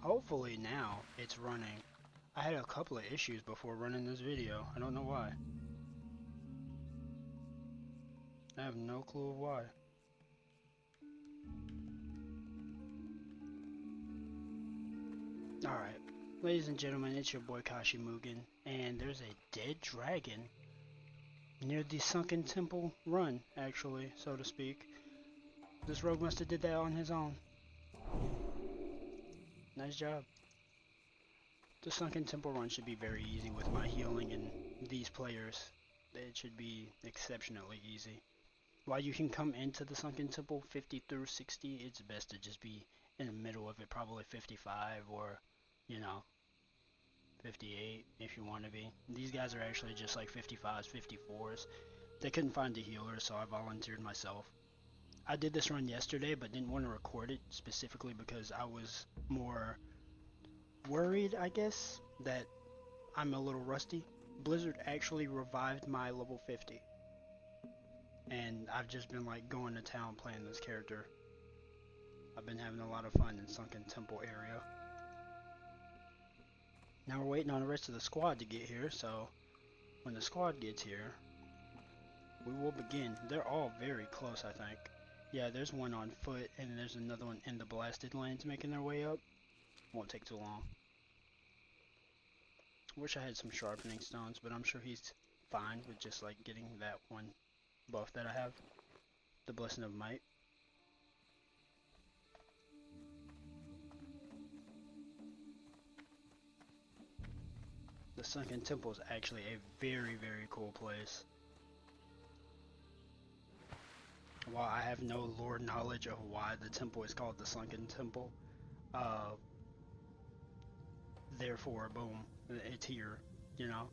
Hopefully now it's running. I had a couple of issues before running this video. I don't know why. I have no clue why. Alright, ladies and gentlemen, it's your boy Kashi Mugen, and there's a dead dragon near the Sunken Temple run, actually, so to speak. This rogue must have did that on his own. Nice job. The Sunken Temple run should be very easy with my healing and these players. It should be exceptionally easy. While you can come into the Sunken Temple 50 through 60, it's best to just be in the middle of it, probably 55 or, you know, 58 if you want to be. These guys are actually just like 55s, 54s. They couldn't find a healer, so I volunteered myself. I did this run yesterday, but didn't want to record it specifically because I was more worried, I guess, that I'm a little rusty. Blizzard actually revived my level 50. And I've just been like going to town playing this character. I've been having a lot of fun in Sunken Temple area. Now we're waiting on the rest of the squad to get here, so when the squad gets here, we will begin. They're all very close, I think. Yeah, there's one on foot, and there's another one in the blasted lanes making their way up. Won't take too long. Wish I had some sharpening stones, but I'm sure he's fine with just like getting that one buff that I have. The Blessing of Might. The Sunken Temple is actually a very, very cool place. While I have no lore knowledge of why the temple is called the Sunken Temple, therefore, boom, it's here, you know?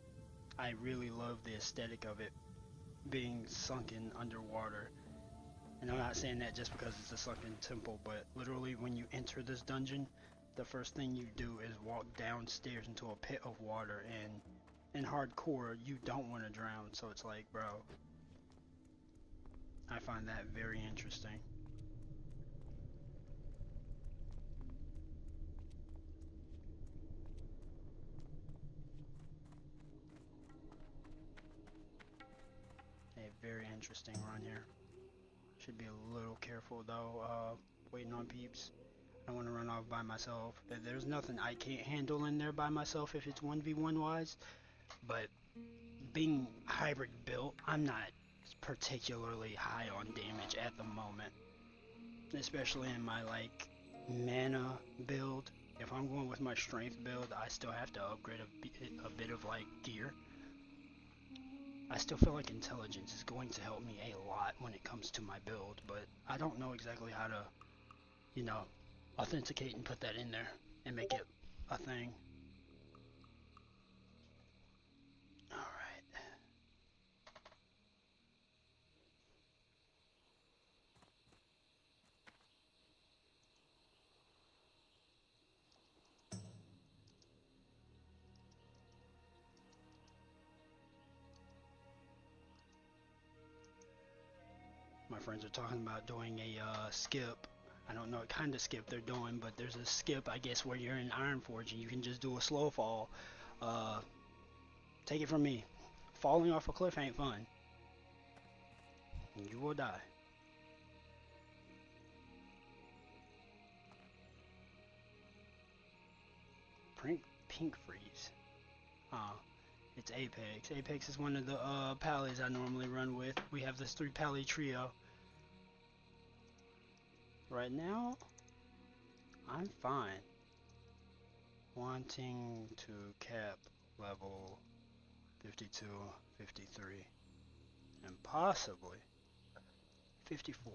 I really love the aesthetic of it being sunken underwater. And I'm not saying that just because it's a Sunken Temple, but literally when you enter this dungeon, the first thing you do is walk downstairs into a pit of water, and in hardcore, you don't want to drown, so it's like, bro, I find that very interesting. A very interesting run here. Should be a little careful though, waiting on peeps. I don't want to run off by myself. There's nothing I can't handle in there by myself if it's 1v1 wise, but being hybrid built, I'm not particularly high on damage at the moment, especially in my like mana build. If I'm going with my strength build, I still have to upgrade a bit of like gear. I still feel like intelligence is going to help me a lot when it comes to my build, but I don't know exactly how to, you know, authenticate and put that in there and make it a thing. Alright. My friends are talking about doing a skip. I don't know what kind of skip they're doing, but there's a skip, I guess, where you're in Ironforge and you can just do a slow fall. Take it from me. Falling off a cliff ain't fun. You will die. Pink freeze. It's Apex. Apex is one of the pallies I normally run with. We have this 3 pally trio. Right now, I'm fine. Wanting to cap level 52, 53, and possibly 54.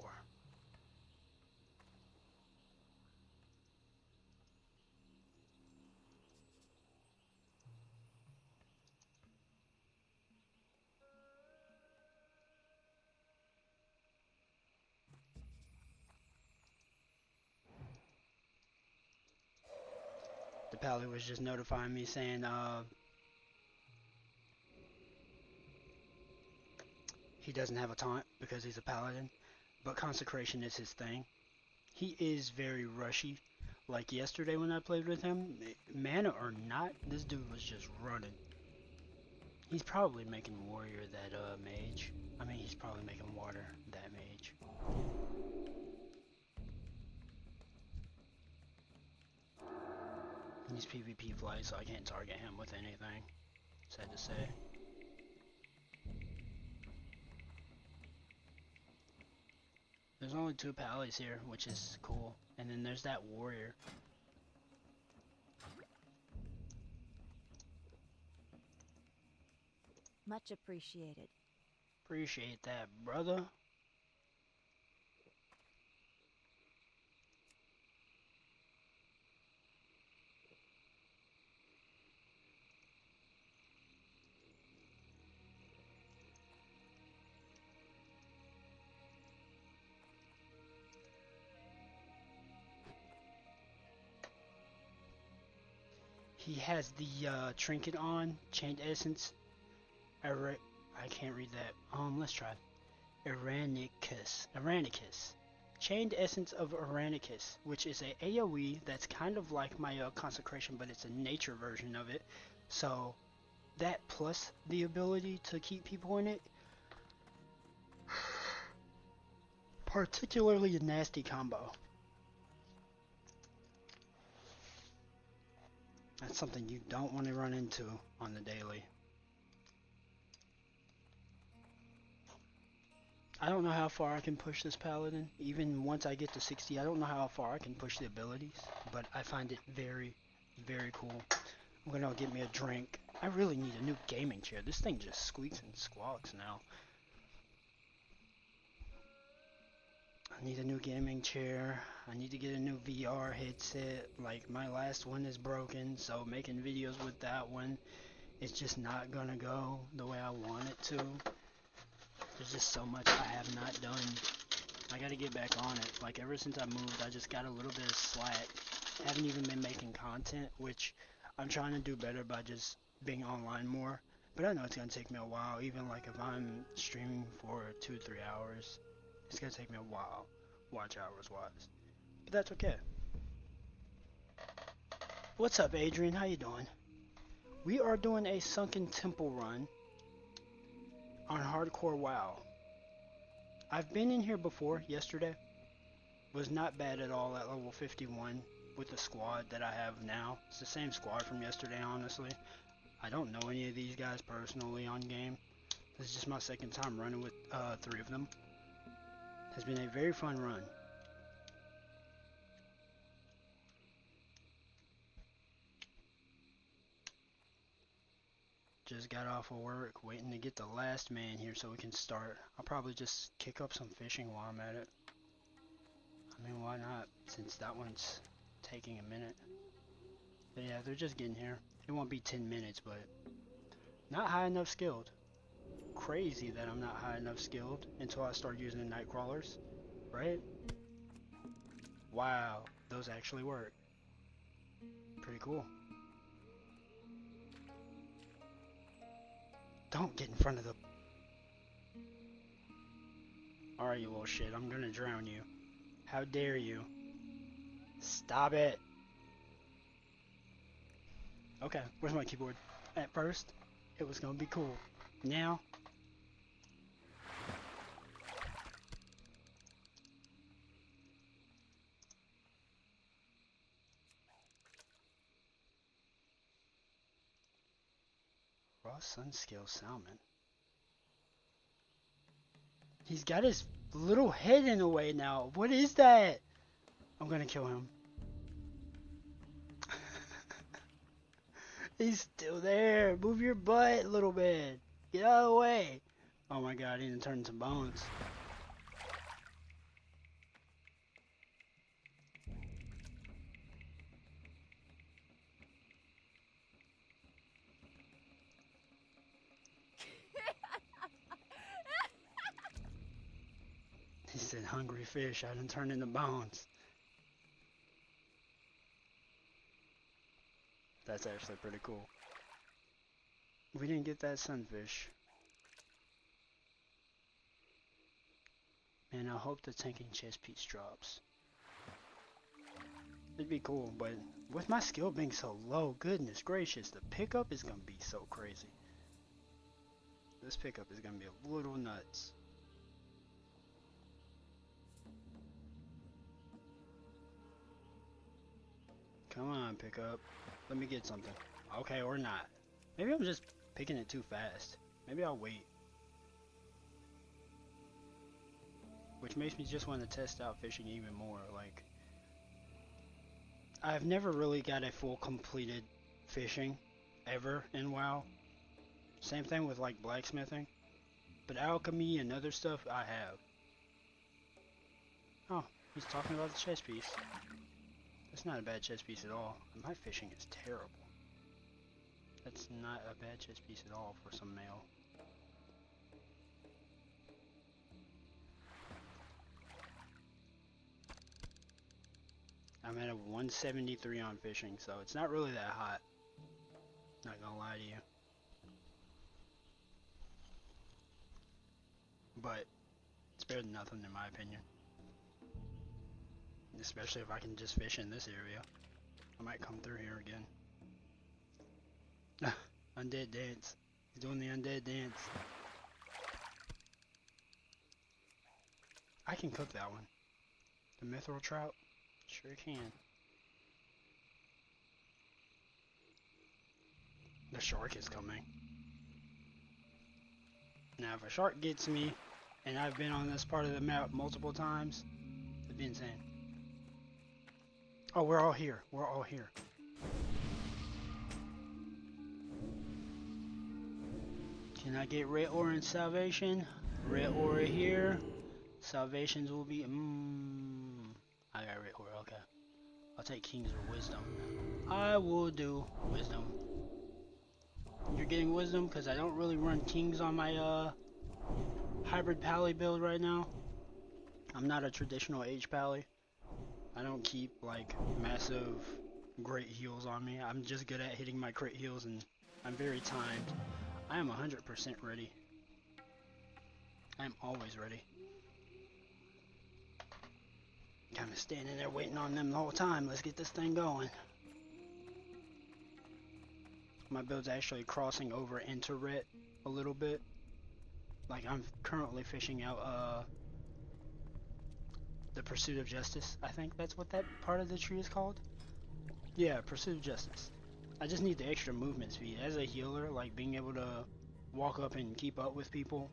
The pally was just notifying me saying he doesn't have a taunt because he's a paladin, but consecration is his thing. He is very rushy, Like yesterday when I played with him, mana or not, this dude was just running. He's probably making warrior that mage. I mean, he's probably making water that mage. He's PvP flight, so I can't target him with anything. Sad to say. There's only 2 pallies here, which is cool. And then there's that warrior. Much appreciated. Appreciate that, brother. He has the trinket on, chained essence. I can't read that. Let's try. Aranicus. Chained essence of Aranicus, which is a AoE that's kind of like my consecration, but it's a nature version of it. So that plus the ability to keep people in it. Particularly a nasty combo. That's something you don't want to run into on the daily. I don't know how far I can push this paladin. Even once I get to 60, I don't know how far I can push the abilities, but I find it very, very cool. I'm gonna get me a drink. I really need a new gaming chair. This thing just squeaks and squawks now. I need a new gaming chair. I need to get a new VR headset. Like, my last one is broken, so making videos with that one is just not gonna go the way I want it to. There's just so much I have not done. I gotta get back on it. Like, ever since I moved, I just got a little bit of slack. I haven't even been making content, which I'm trying to do better by just being online more. But I know it's gonna take me a while, even like if I'm streaming for 2-3 hours. It's gonna take me a while, watch hours wise. But that's okay. What's up, Adrian? How you doing? We are doing a Sunken Temple run on Hardcore WoW. I've been in here before, yesterday. Was not bad at all at level 51 with the squad that I have now. It's the same squad from yesterday, honestly. I don't know any of these guys personally on game. This is just my second time running with 3 of them. Has been a very fun run. Just got off of work, waiting to get the last man here so we can start. I'll probably just kick up some fishing while I'm at it. I mean, why not, since that one's taking a minute. But yeah, they're just getting here. It won't be 10 minutes, but not high enough skilled. Crazy that I'm not high enough skilled until I start using the night crawlers, right? Wow, those actually work. Pretty cool. Don't get in front of the... Alright, you little shit, I'm gonna drown you. How dare you? Stop it. Okay, where's my keyboard? At first, it was gonna be cool. Now... Raw Sunscale Salmon. He's got his little head in the way now. What is that? I'm gonna kill him. He's still there. Move your butt a little bit. Get out of the way. Oh my god, he didn't turn into bones. He said, hungry fish, I didn't turn into bones. That's actually pretty cool. We didn't get that sunfish. Man, I hope the tanking chest piece drops. It'd be cool, but with my skill being so low, goodness gracious, the pickup is gonna be so crazy. This pickup is gonna be a little nuts. Come on, pickup. Let me get something. Okay, or not. Maybe I'm just picking it too fast. Maybe I'll wait. Which makes me just want to test out fishing even more. Like, I've never really got a full completed fishing ever in WoW. Same thing with like blacksmithing. But alchemy and other stuff, I have. Oh, he's talking about the chess piece. That's not a bad chess piece at all. My fishing is terrible. That's not a bad chess piece at all for some male. I'm at a 173 on fishing, so it's not really that hot. Not gonna lie to you. But it's better than nothing in my opinion. Especially if I can just fish in this area. I might come through here again. Undead dance. He's doing the undead dance. I can cook that one. The mithril trout? Sure can. The shark is coming. Now if a shark gets me, and I've been on this part of the map multiple times, it'd be insane. Oh, we're all here. We're all here. Can I get red ore and salvation? Red ore here. Salvations will be... I got red ore, okay. I'll take kings or wisdom. I will do wisdom. You're getting wisdom because I don't really run kings on my hybrid pally build right now. I'm not a traditional H pally. I don't keep like massive great heals on me. I'm just good at hitting my crit heals and I'm very timed. I am 100% ready. I am always ready. Kind of standing there waiting on them the whole time. Let's get this thing going. My build's actually crossing over into ret a little bit. Like I'm currently fishing out the Pursuit of Justice. I think that's what that part of the tree is called. Yeah, Pursuit of Justice. I just need the extra movement speed. As a healer, like being able to walk up and keep up with people,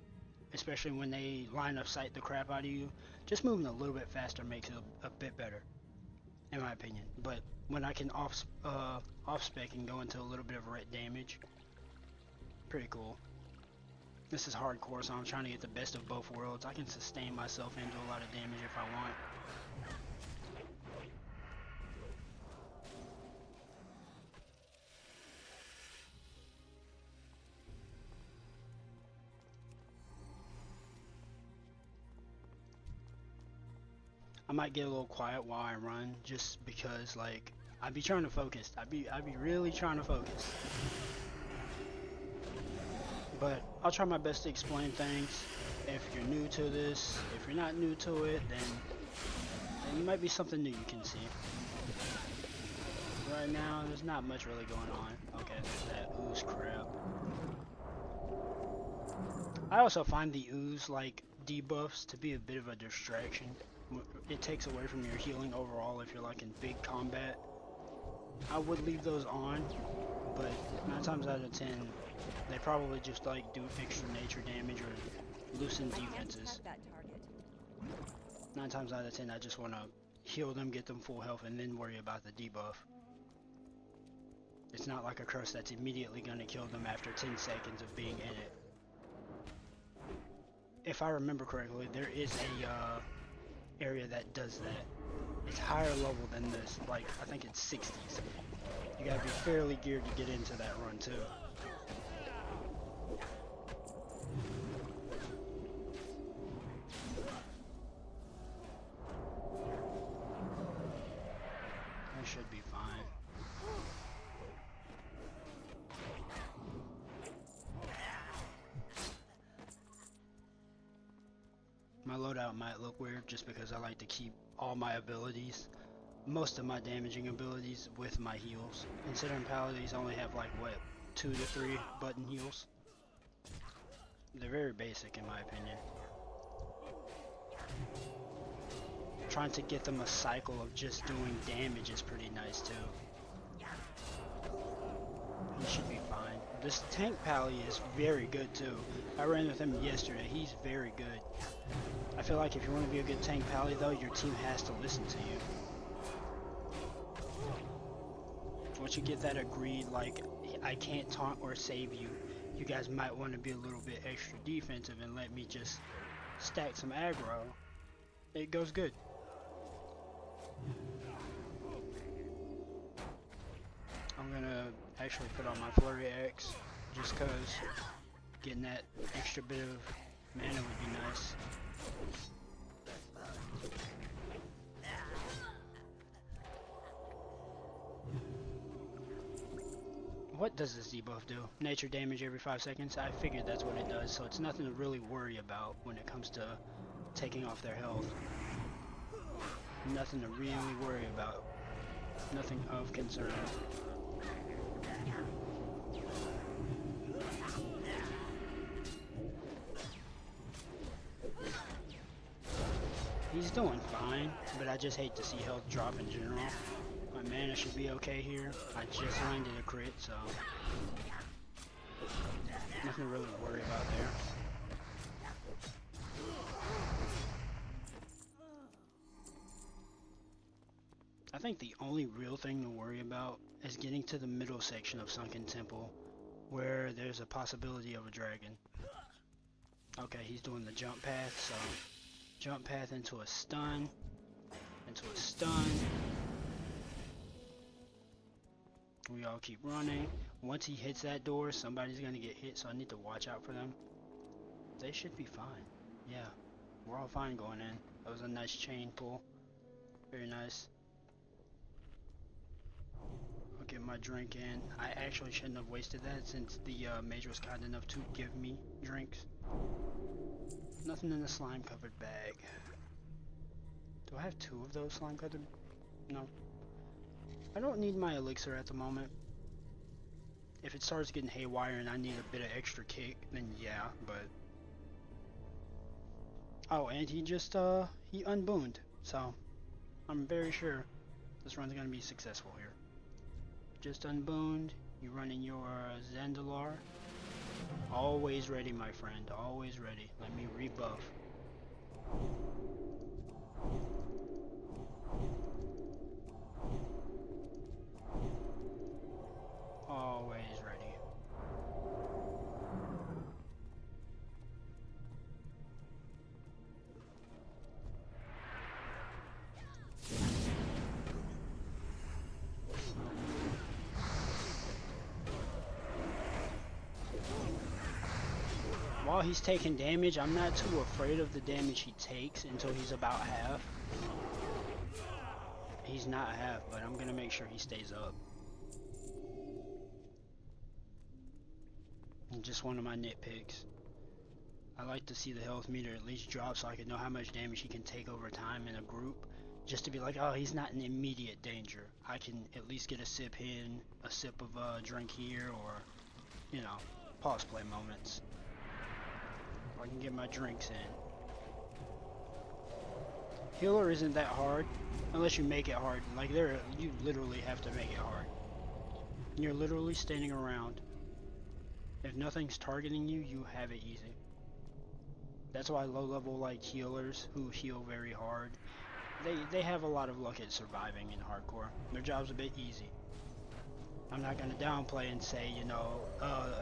especially when they line of sight the crap out of you, just moving a little bit faster makes it a bit better, in my opinion. But when I can off-spec and go into a little bit of ret damage, pretty cool. This is hardcore, so I'm trying to get the best of both worlds. I can sustain myself and do a lot of damage if I want. I might get a little quiet while I run, just because, like, I'd be trying to focus. I'd be really trying to focus. But I'll try my best to explain things. If you're new to this, if you're not new to it, then it might be something new you can see. Right now, there's not much really going on. Okay, there's that ooze crap. I also find the ooze, like, debuffs to be a bit of a distraction. It takes away from your healing overall if you're like in big combat. I would leave those on, but 9 times out of 10, they probably just like do extra nature damage or loosen defenses. 9 times out of 10, I just want to heal them, get them full health, and then worry about the debuff. It's not like a curse that's immediately going to kill them after 10 seconds of being in it. If I remember correctly, there is a area that does that. It's higher level than this, like I think it's 60s. You gotta be fairly geared to get into that run too. That should be fine. My loadout might look weird just because I like to keep all my abilities most of my damaging abilities with my heals. Considering paladins only have like what, 2 to 3 button heals. They're very basic in my opinion. Trying to get them a cycle of just doing damage is pretty nice too. He should be fine. This tank pally is very good too. I ran with him yesterday. He's very good. I feel like if you want to be a good tank pally though, your team has to listen to you. Once you get that agreed, like, I can't taunt or save you, you guys might want to be a little bit extra defensive and let me just stack some aggro. It goes good. I'm gonna actually put on my Flurry X just cause getting that extra bit of mana would be nice. What does this debuff do? Nature damage every 5 seconds? I figured that's what it does, so it's nothing to really worry about when it comes to taking off their health. Nothing to really worry about. Nothing of concern. He's doing fine, but I just hate to see health drop in general. My mana should be okay here. I just landed a crit, so nothing really to worry about there. I think the only real thing to worry about is getting to the middle section of Sunken Temple, where there's a possibility of a dragon. Okay, he's doing the jump path, so jump path into a stun, into a stun. We all keep running. Once he hits that door, somebody's gonna get hit, so I need to watch out for them. They should be fine. Yeah, we're all fine going in. That was a nice chain pull. Very nice. I'll get my drink in. I actually shouldn't have wasted that since the mage was kind enough to give me drinks. Nothing in the slime covered bag. Do I have 2 of those slime covered? No. I don't need my elixir at the moment. If it starts getting haywire and I need a bit of extra kick, then yeah, but... Oh, and he just, he unbooned, so I'm very sure this run's gonna be successful here. Just unbooned, you running your Zandalar. Always ready, my friend, always ready. Let me rebuff. Always ready. While he's taking damage, I'm not too afraid of the damage he takes until he's about half. He's not half, but I'm gonna make sure he stays up. Just one of my nitpicks. I like to see the health meter at least drop so I can know how much damage he can take over time in a group. Just to be like, oh, he's not in immediate danger. I can at least get a sip in, a sip of drink here, or, you know, pause play moments. I can get my drinks in. Healer isn't that hard, unless you make it hard. Like, you literally have to make it hard. You're literally standing around. If nothing's targeting you, you have it easy. That's why low level like healers who heal very hard, they have a lot of luck at surviving in hardcore. Their job's a bit easy. I'm not gonna downplay and say, you know,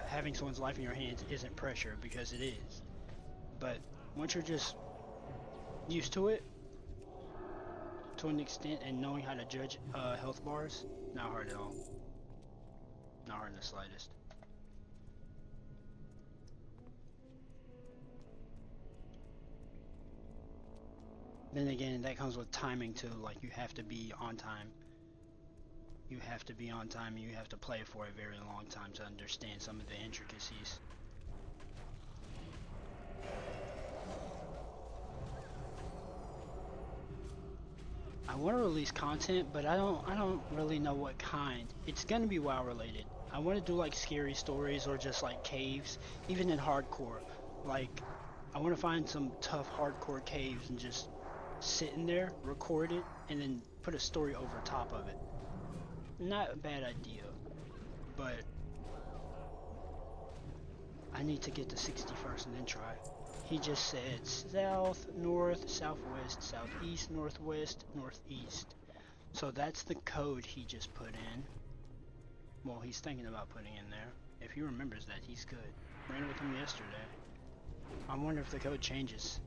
having someone's life in your hands isn't pressure, because it is. But once you're just used to it, to an extent, and knowing how to judge health bars, not hard at all. Not hard in the slightest. Then again, that comes with timing too, like you have to be on time. You have to be on time and you have to play for a very long time to understand some of the intricacies. I want to release content, but I don't really know what kind. It's gonna be WoW related. I want to do like scary stories or just like caves, even in hardcore. Like I want to find some tough hardcore caves and just sit in there, record it, and then put a story over top of it. Not a bad idea, but I need to get to 61st and then try. He just said south, north, southwest, southeast, northwest, northeast. So that's the code he just put in. Well, he's thinking about putting in there. If he remembers that, he's good. Ran with him yesterday. I wonder if the code changes.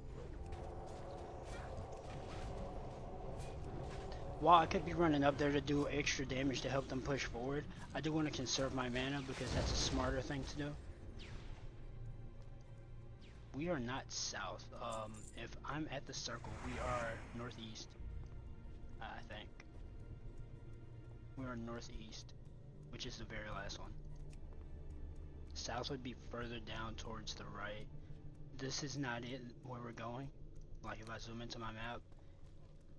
While I could be running up there to do extra damage to help them push forward, I do want to conserve my mana because that's a smarter thing to do. We are not south. If I'm at the circle, we are northeast. I think. We are northeast, which is the very last one. South would be further down towards the right. This is not it where we're going. Like if I zoom into my map,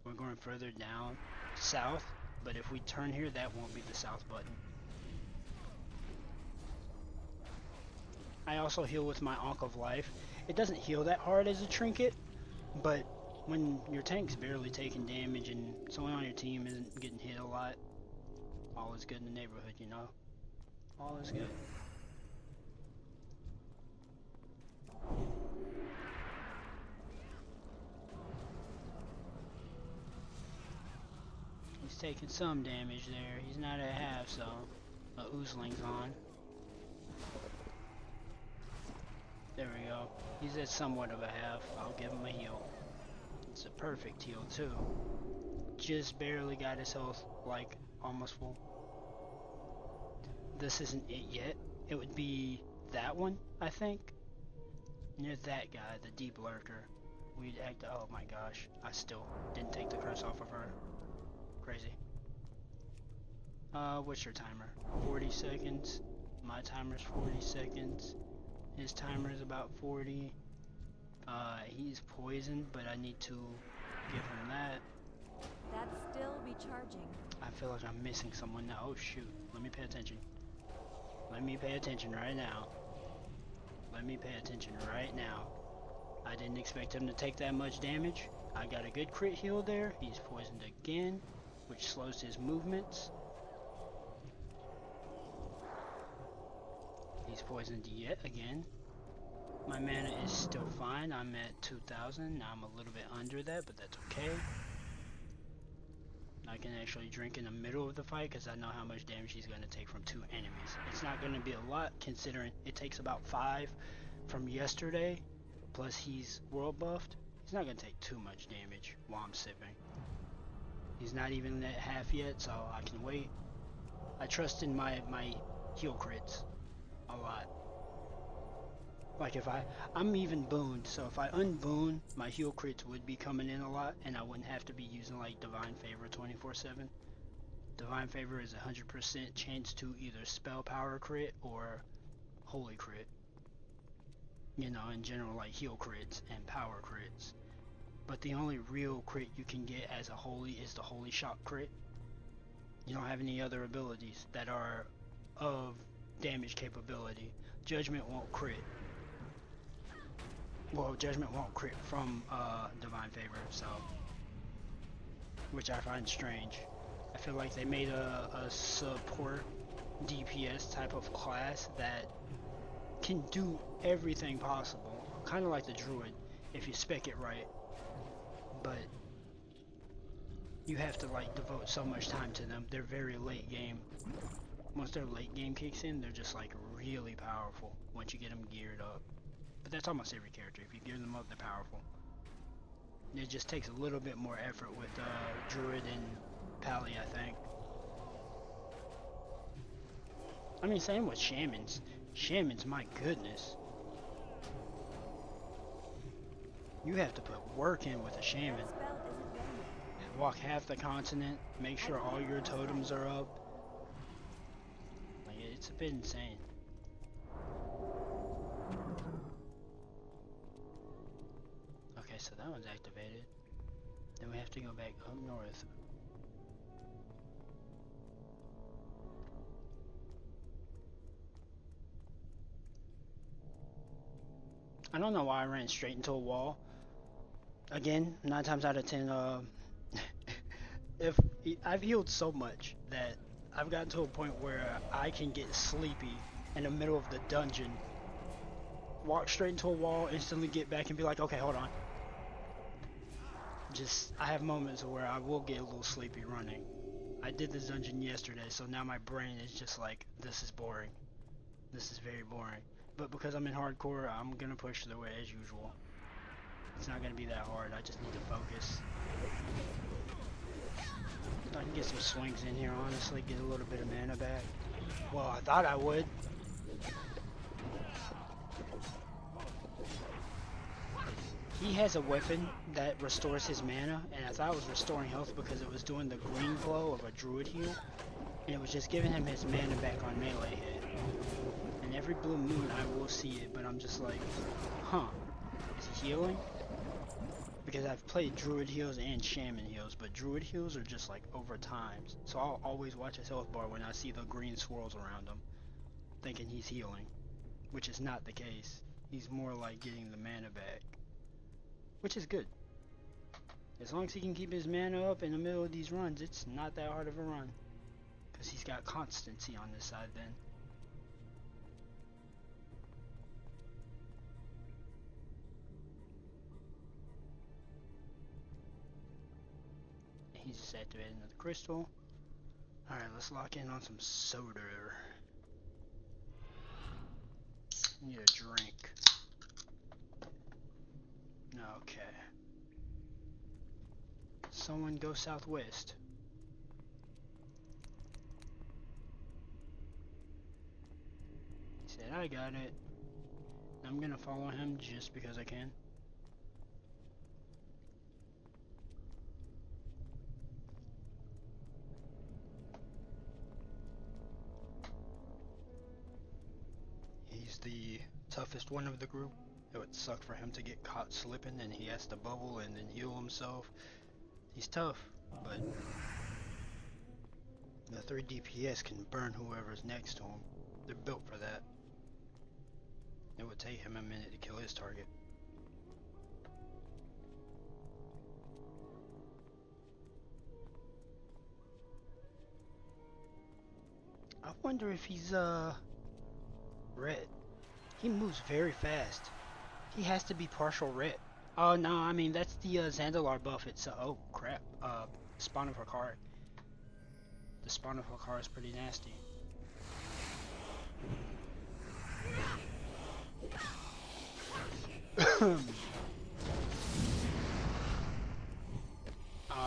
we're going further down south, but if we turn here, that won't be the south button. I also heal with my Ankh of Life. It doesn't heal that hard as a trinket, but when your tank's barely taking damage and someone on your team isn't getting hit a lot, all is good in the neighborhood, you know? All is good. He's taking some damage there. He's not at half, so a Oozling's on. There we go. He's at somewhat of a half. I'll give him a heal. It's a perfect heal too. Just barely got his health like almost full. This isn't it yet. It would be that one, I think. Near that guy, the deep lurker. We'd act. Oh my gosh. I still didn't take the curse off of her. Crazy. What's your timer? 40 seconds. My timer's 40 seconds. His timer is about 40. He's poisoned, but I need to give him that. That's still recharging. I feel like I'm missing someone now. Oh shoot. Let me pay attention. Let me pay attention right now. Let me pay attention right now. I didn't expect him to take that much damage. I got a good crit heal there. He's poisoned again, which slows his movements. He's poisoned yet again. My mana is still fine. I'm at 2,000. Now I'm a little bit under that, but that's okay. I can actually drink in the middle of the fight because I know how much damage he's going to take from 2 enemies. It's not going to be a lot considering it takes about 5 from yesterday, plus he's world buffed. He's not going to take too much damage while I'm sipping. He's not even at half yet, so I can wait. I trust in my heal crits a lot. Like if I'm even booned, so if I unboon, my heal crits would be coming in a lot, and I wouldn't have to be using like Divine Favor 24/7. Divine Favor is 100% chance to either spell power crit or holy crit. You know, in general, like heal crits and power crits. But the only real crit you can get as a holy is the holy shock crit. You don't have any other abilities that are of damage capability. Judgment won't crit. Well, Judgment won't crit from Divine Favor, so, which I find strange. I feel like they made a support DPS type of class that can do everything possible, kind of like the Druid, if you spec it right, but you have to like devote so much time to them. They're very late game. Once their late game kicks in, they're just like really powerful once you get them geared up. But that's almost every character. If you gear them up, they're powerful. It just takes a little bit more effort with Druid and Pally, I think. I mean, same with Shamans. Shamans, my goodness. You have to put work in with a Shaman. That spell isn't done yet. Walk half the continent, make sure all your totems are up. Like, it's a bit insane. Okay, so that one's activated. Then we have to go back up north. I don't know why I ran straight into a wall. Again, 9 times out of 10, if I've healed so much that I've gotten to a point where I can get sleepy in the middle of the dungeon, walk straight into a wall, instantly get back and be like, okay, hold on. Just, I have moments where I will get a little sleepy running. I did this dungeon yesterday, so now my brain is just like, this is boring. This is very boring. But because I'm in hardcore, I'm gonna push through it as usual. It's not gonna be that hard, I just need to focus. I can get some swings in here, honestly, get a little bit of mana back. Well, I thought I would. He has a weapon that restores his mana, and I thought it was restoring health because it was doing the green glow of a druid heal, and it was just giving him his mana back on melee hit. And every blue moon I will see it, but I'm just like, huh, is he healing? Because I've played druid heals and shaman heals, but druid heals are just like over times, so I'll always watch his health bar when I see the green swirls around him, thinking he's healing, which is not the case. He's more like getting the mana back, which is good. As long as he can keep his mana up in the middle of these runs, it's not that hard of a run, because he's got constancy on this side then. He's just activating the crystal. Alright, let's lock in on some soda. Need a drink. Okay. Someone go southwest. He said, I got it. I'm gonna follow him just because I can. He's the toughest one of the group. It would suck for him to get caught slipping and he has to bubble and then heal himself. He's tough, but the 3 DPS can burn whoever's next to him. They're built for that. It would take him a minute to kill his target. I wonder if he's red. He moves very fast. He has to be partial red. Oh no, I mean that's the Zandalar buff. It's oh crap. Spawn of Hakari. The spawn of Hakari is pretty nasty.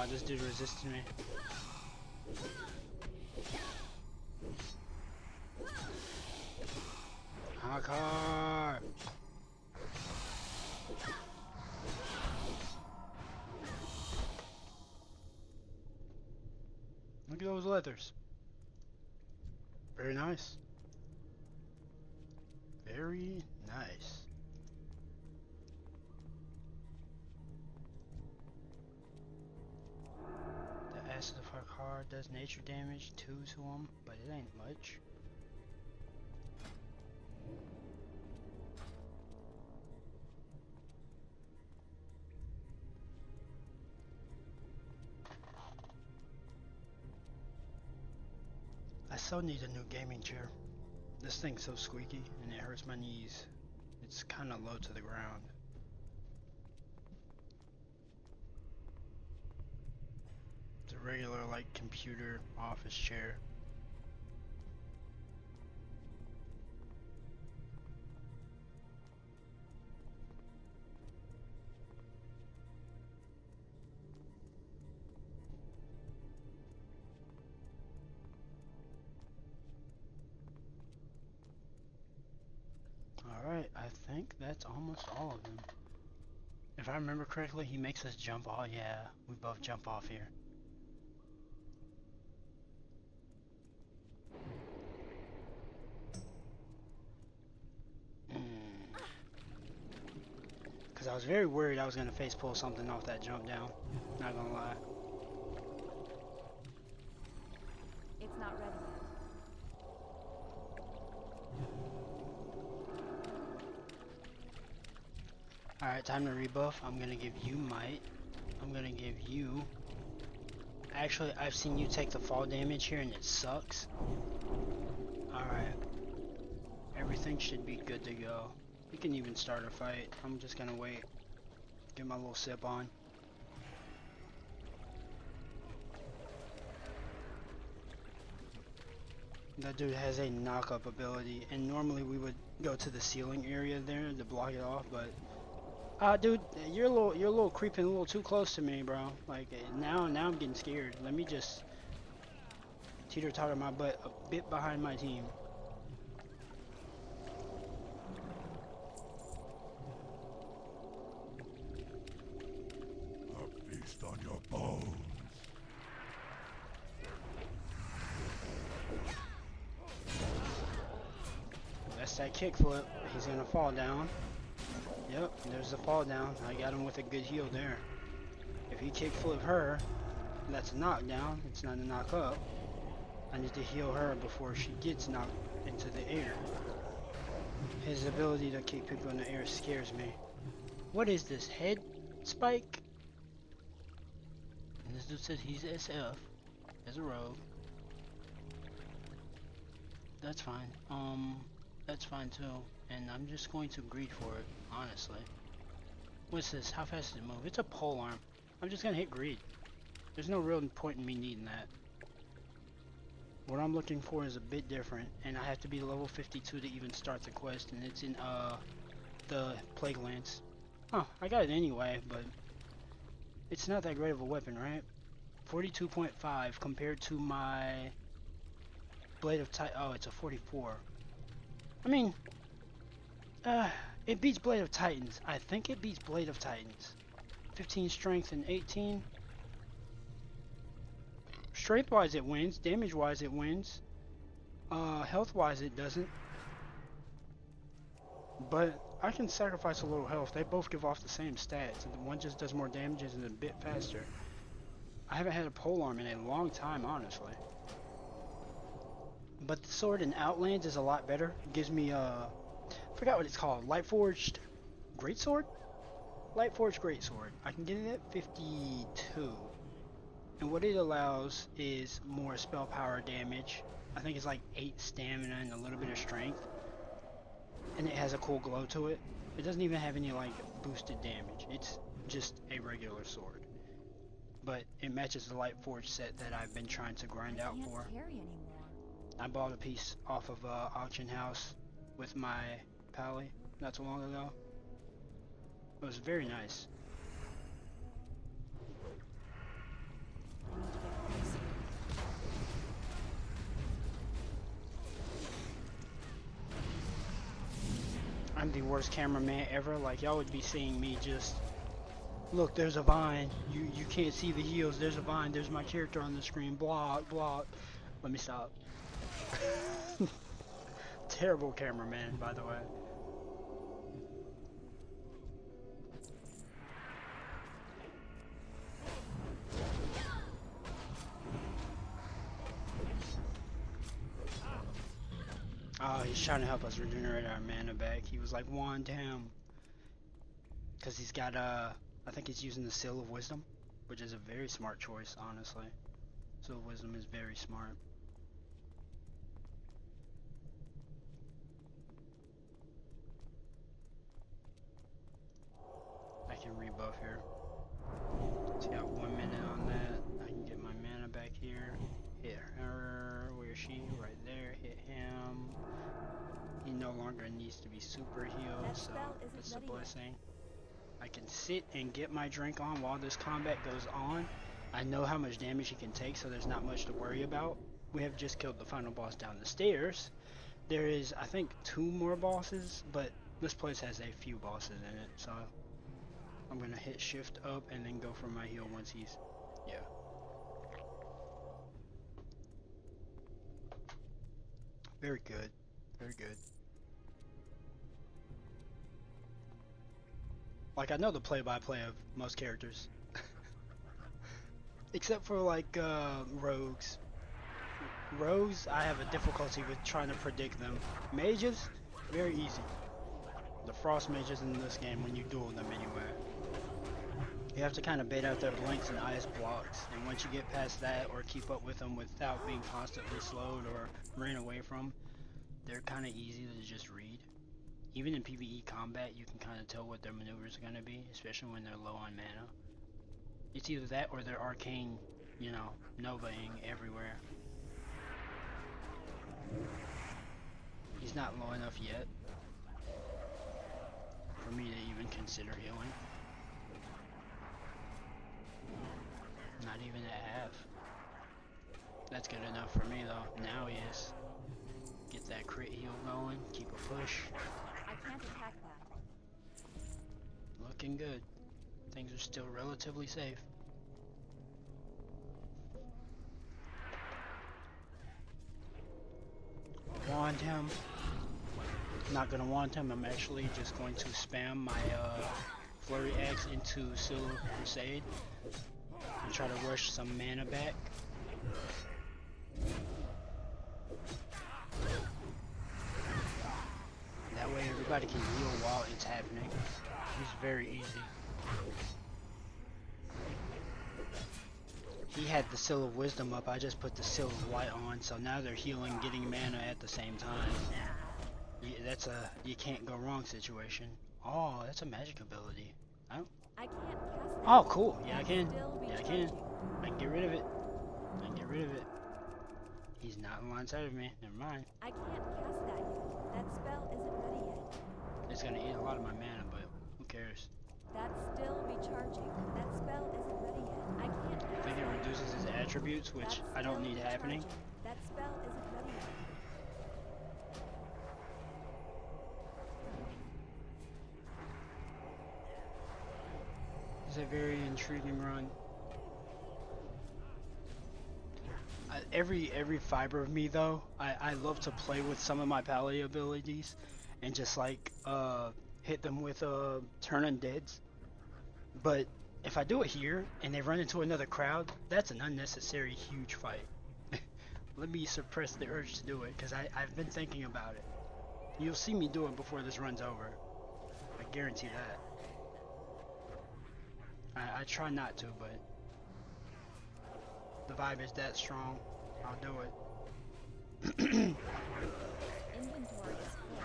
This dude resisted me. Hakar! Look at those leathers. Very nice. Very nice. The acid of Hakar does nature damage 2 to him, but it ain't much. I so need a new gaming chair. This thing's so squeaky and it hurts my knees. It's kinda low to the ground. It's a regular like computer office chair. Alright, I think that's almost all of them. If I remember correctly, he makes us jump off. Yeah, we both jump off here. Because I was very worried I was going to face pull something off that jump down. Not gonna lie. It's not ready yet. time to rebuff. I'm gonna give you might. I'm gonna give you... Actually, I've seen you take the fall damage here and it sucks. Alright. Everything should be good to go. We can even start a fight. I'm just gonna wait. Get my little sip on. That dude has a knock-up ability, and normally we would go to the ceiling area there to block it off, but dude, you're a little creeping a little too close to me, bro. Like now I'm getting scared. Let me just teeter-totter my butt a bit behind my team. A feast on your bones. That's that kickflip. He's gonna fall down. Yep, there's the fall down. I got him with a good heal there. If he kickflip her, that's a knockdown. It's not a knock up. I need to heal her before she gets knocked into the air. His ability to kick people in the air scares me. What is this, head spike? And this dude said he's SF as a rogue. That's fine. That's fine too. And I'm just going to greed for it, honestly. What's this? How fast does it move? It's a pole arm. I'm just gonna hit greed. There's no real point in me needing that. What I'm looking for is a bit different, and I have to be level 52 to even start the quest, and it's in the Plague Lance. Oh, I got it anyway, but it's not that great of a weapon, right? 42.5 compared to my Blade of Titan. Oh, it's a 44. I mean, it beats Blade of Titans. I think it beats Blade of Titans. 15 strength and 18. Strength wise it wins, damage wise it wins. Health wise it doesn't. But I can sacrifice a little health. They both give off the same stats. And one just does more damage and is a bit faster. I haven't had a polearm in a long time, honestly. But the sword in Outlands is a lot better. It gives me I forgot what it's called. Lightforged Greatsword? Lightforged Greatsword. I can get it at 52. And what it allows is more spell power damage. I think it's like 8 stamina and a little bit of strength. And it has a cool glow to it. It doesn't even have any like boosted damage. It's just a regular sword. But it matches the Lightforged set that I've been trying to grind out for. I bought a piece off of auction house with my pally not too long ago. It was very nice. I'm the worst cameraman ever. Like y'all would be seeing me just look, there's a vine. You can't see the heels. There's a vine. There's my character on the screen. Block, block. Let me stop. Terrible cameraman, by the way. Oh, he's trying to help us regenerate our mana back. He was like, wand him. Because he's got, I think he's using the Seal of Wisdom, which is a very smart choice, honestly. Seal of Wisdom is very smart. I can rebuff here. He's got 1 minute on that. I can get my mana back here. Hit her. Where is she? Right there. Hit him. He no longer needs to be super healed, so that's a blessing. I can sit and get my drink on while this combat goes on. I know how much damage he can take, so there's not much to worry about. We have just killed the final boss down the stairs. There is, I think, 2 more bosses, but this place has a few bosses in it, so I'm gonna hit shift up and then go for my heal once he's, yeah. Very good, very good. Like, I know the play-by-play of most characters. Except for, like, rogues. Rogues, I have a difficulty with trying to predict them. Mages, very easy. The frost mages in this game when you duel them anyway. You have to kind of bait out their blinks and ice blocks, and once you get past that or keep up with them without being constantly slowed or ran away from, they're kind of easy to just read. Even in PvE combat, you can kind of tell what their maneuvers are going to be, especially when they're low on mana. It's either that or they're arcane, you know, novaing everywhere. He's not low enough yet for me to even consider healing. Not even at half. That's good enough for me though. Now he is. Get that crit heal going, keep a push. I can't attack that. Looking good. Things are still relatively safe. Wand him. Not gonna wand him, I'm actually just going to spam my Flurry Axe into Silver Crusade and try to rush some mana back. That way everybody can heal while it's happening. It's very easy. He had the Seal of Wisdom up, I just put the Seal of Light on, so now they're healing, getting mana at the same time. That's a you can't go wrong situation. Oh, that's a magic ability. I can't cast that. Oh, cool. Yeah, I can. Still Yeah, I recharging. can. I can get rid of it. I can get rid of it. He's not in line side of me. Never mind. I can't cast that yet. That spell isn't ready yet. It's gonna eat a lot of my mana, but who cares? That's still recharging. That spell isn't ready yet. I can't I cast think it that reduces yet. his attributes, which That's I don't still need happening. recharging. That spell isn't ready yet. It's a very intriguing run. Every fiber of me though, I love to play with some of my pally abilities and just like hit them with turn undeads. But if I do it here and they run into another crowd, that's an unnecessary huge fight. Let me suppress the urge to do it because I've been thinking about it. You'll see me do it before this run's over. I guarantee that. I try not to, but the vibe is that strong. I'll do it. Inventory is full.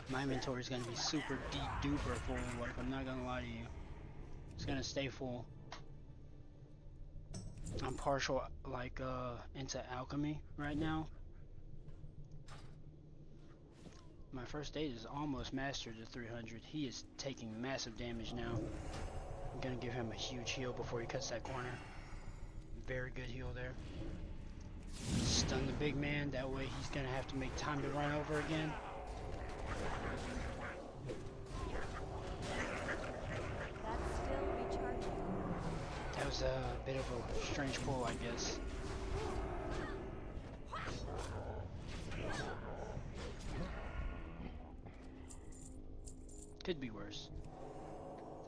My inventory is gonna be super deep duper full. Like I'm not gonna lie to you, it's gonna stay full. I'm partial like into alchemy right now. My first aid is almost mastered to 300. He is taking massive damage now. I'm gonna give him a huge heal before he cuts that corner. Very good heal there. Stun the big man, that way he's gonna have to make time to run over again. That's still recharging. That was a bit of a strange pull, I guess. Could be worse.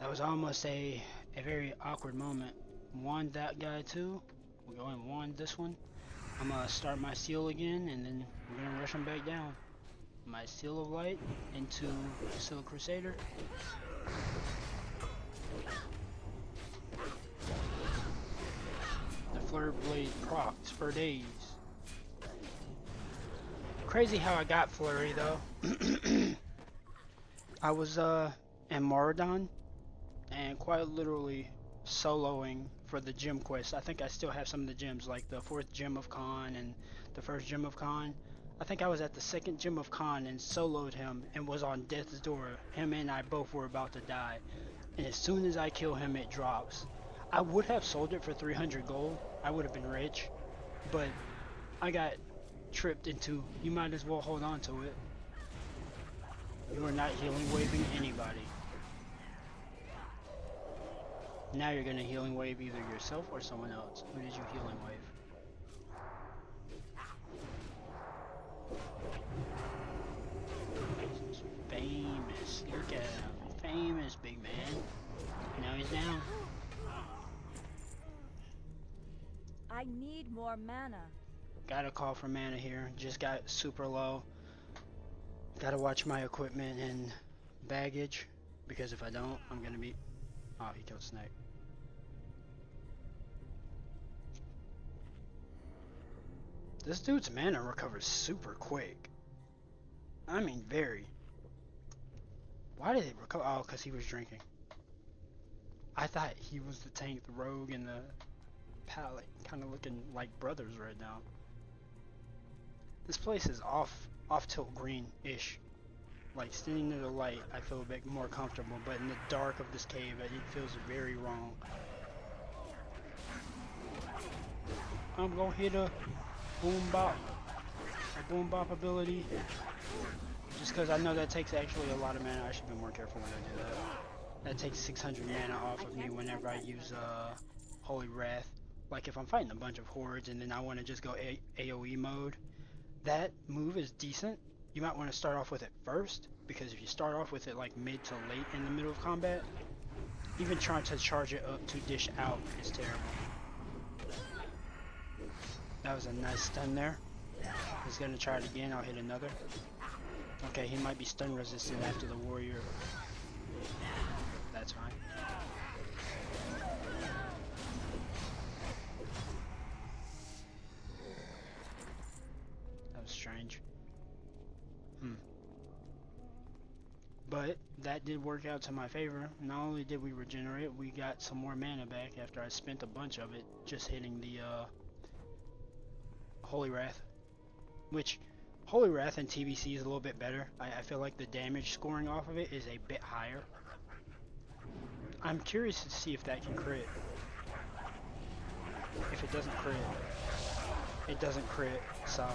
That was almost a very awkward moment. Wand that guy too. We're going wand this one. I'm gonna start my seal again and then we're gonna rush him back down. My Seal of Light into Silver Crusader. The Flare Blade procs for days. Crazy how I got Flurry though. I was in Moradon and quite literally soloing for the gem quest. I think I still have some of the gems, like the 4th gem of Khan and the 1st gem of Khan. I think I was at the 2nd gem of Khan and soloed him and was on death's door. Him and I both were about to die. And as soon as I kill him, it drops. I would have sold it for 300 gold. I would have been rich. But I got tripped into, you might as well hold on to it. You are not healing waving anybody. Now you're gonna healing wave either yourself or someone else. Who did you healing wave? He's famous. Look at him. Famous big man. Now he's down. I need more mana. Gotta call for mana here. Just got super low. Gotta watch my equipment and baggage, because if I don't, I'm gonna be... Oh, he killed Snake. This dude's mana recovers super quick. I mean, very. Why did it recover? Oh, because he was drinking. I thought he was the tank, the rogue, and the pallet, kind of looking like brothers right now. This place is off tilt green-ish. Like, standing near the light, I feel a bit more comfortable, but in the dark of this cave, it feels very wrong. I'm gonna hit a boom bop ability. Just because I know that takes actually a lot of mana. I should be more careful when I do that. That takes 600 mana off of me whenever I use Holy Wrath. Like if I'm fighting a bunch of hordes and then I want to just go AoE mode, that move is decent. You might want to start off with it first, because if you start off with it like mid to late in the middle of combat, even trying to charge it up to dish out is terrible. That was a nice stun there. He's gonna try it again. I'll hit another. Okay, he might be stun resistant after the warrior. That's fine. That was strange. But that did work out to my favor. Not only did we regenerate, we got some more mana back after I spent a bunch of it just hitting the Holy Wrath. Which, Holy Wrath in TBC is a little bit better. I feel like the damage scoring off of it is a bit higher. I'm curious to see if that can crit. If it doesn't crit, it doesn't crit, so...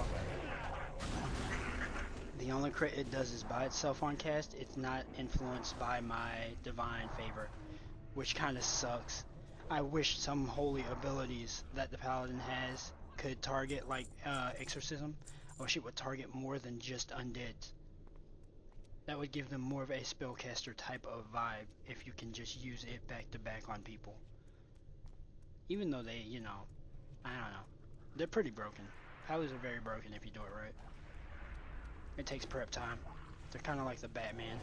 The only crit it does is by itself on cast. It's not influenced by my divine favor, which kind of sucks. I wish some holy abilities that the paladin has could target, like exorcism. I wish it would target more than just undeads. That would give them more of a spellcaster type of vibe if you can just use it back to back on people. Even though they, you know, I don't know. They're pretty broken. Paladins are very broken if you do it right. It takes prep time. They're kind of like the Batman.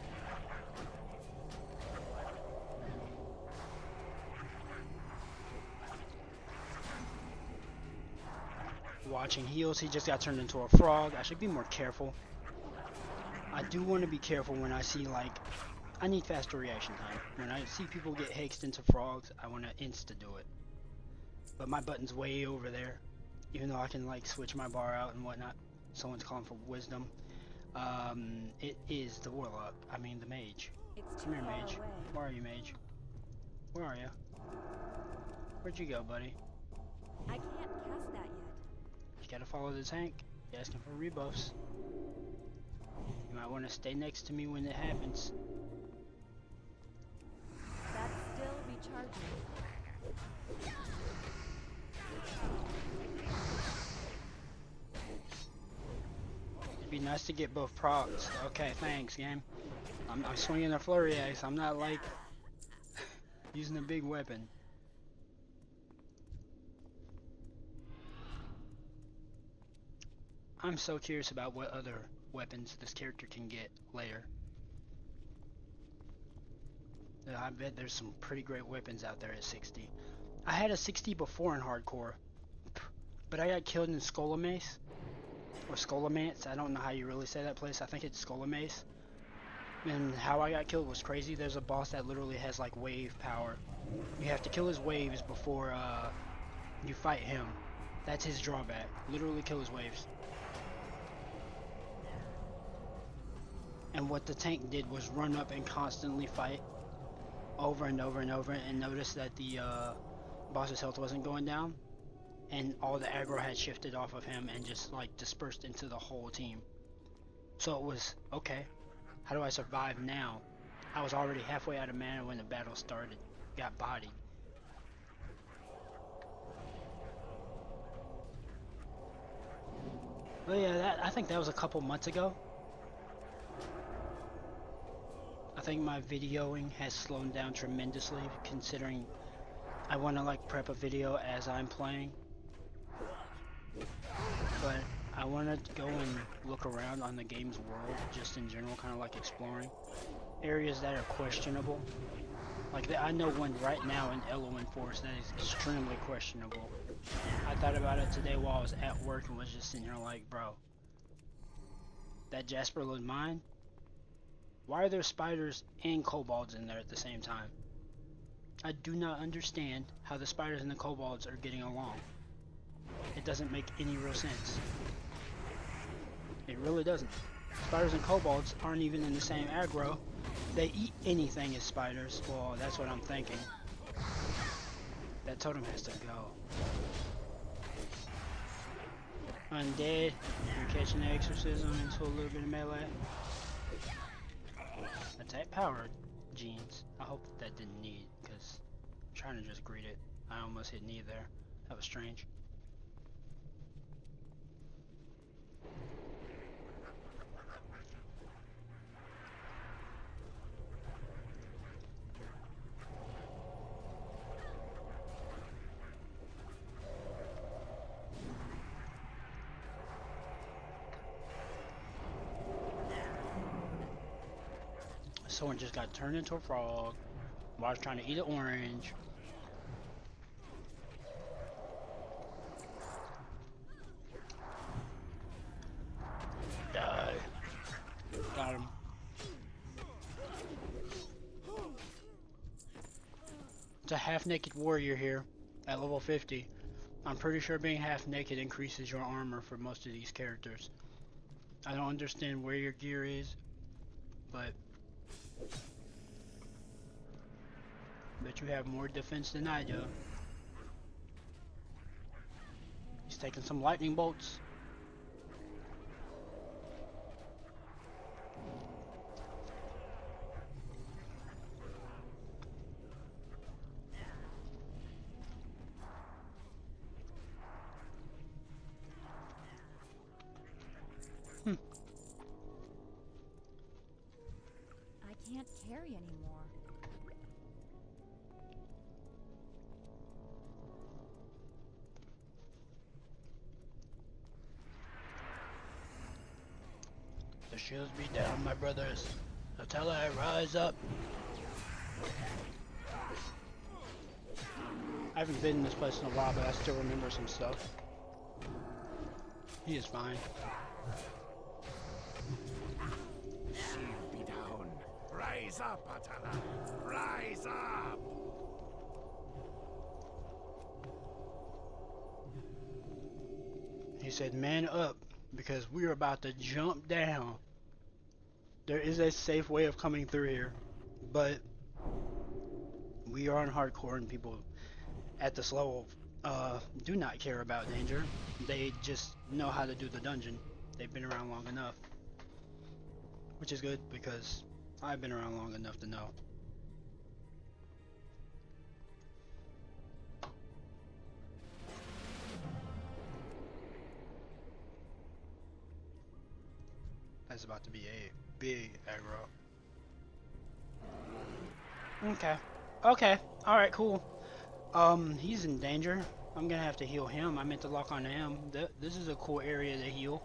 Watching heals, he just got turned into a frog. I should be more careful. I do want to be careful when I see, like, I need faster reaction time. When I see people get hexed into frogs, I want to insta do it. But my button's way over there. Even though I can, like, switch my bar out and whatnot. Someone's calling for wisdom. It is the warlock. I mean the mage. Come here, mage. Where are you, mage? Where are you? Where'd you go, buddy? I can't cast that yet. You gotta follow the tank. You're asking for rebuffs. You might want to stay next to me when it happens. That's still recharging. It'd be nice to get both procs. Okay, thanks, game. I'm swinging a flurry axe. I'm not like using a big weapon. I'm so curious about what other weapons this character can get later. I bet there's some pretty great weapons out there at 60. I had a 60 before in hardcore, but I got killed in Skolamace. Or Skolamance, I don't know how you really say that place. I think it's Skolamace. And how I got killed was crazy. There's a boss that literally has like wave power. You have to kill his waves before you fight him. That's his drawback. Literally kill his waves. And what the tank did was run up and constantly fight over and over and over, and notice that the boss's health wasn't going down. And all the aggro had shifted off of him and just like dispersed into the whole team. So it was, okay, how do I survive now? I was already halfway out of mana when the battle started. Got bodied. But yeah, I think that was a couple months ago. I think my videoing has slowed down tremendously, considering I want to like prep a video as I'm playing. But I want to go and look around on the game's world, just in general, kind of like exploring. areas that are questionable. Like, I know one right now in Elwyn Forest that is extremely questionable. I thought about it today while I was at work and was just sitting here like, bro, that Jasperland mine? Why are there spiders and kobolds in there at the same time? I do not understand how the spiders and the kobolds are getting along. It doesn't make any real sense. It really doesn't. Spiders and kobolds aren't even in the same aggro. They eat anything as spiders. Well, that's what I'm thinking. That totem has to go. Undead, you're catching the exorcism into a little bit of melee. Attack powered genes. I hope that didn't need, because I'm trying to just greet it. I almost hit knee there. That was strange. Someone just got turned into a frog while I was trying to eat an orange. Die. Got him. It's a half-naked warrior here at level 50. I'm pretty sure being half-naked increases your armor for most of these characters. I don't understand where your gear is, but you have more defense than I do. He's taking some lightning bolts. I can't carry anymore. The shields be down, my brothers. Until I rise up. I haven't been in this place in a while, but I still remember some stuff. He is fine. Shield be down. Rise up, Atala. Rise up. He said, man up, because we're about to jump down. There is a safe way of coming through here, but we are on hardcore and people at this level do not care about danger. They just know how to do the dungeon. They've been around long enough, which is good because I've been around long enough to know. That's about to be a big aggro. Okay. Okay. Alright, cool. He's in danger. I'm gonna have to heal him. I meant to lock on him. This is a cool area to heal.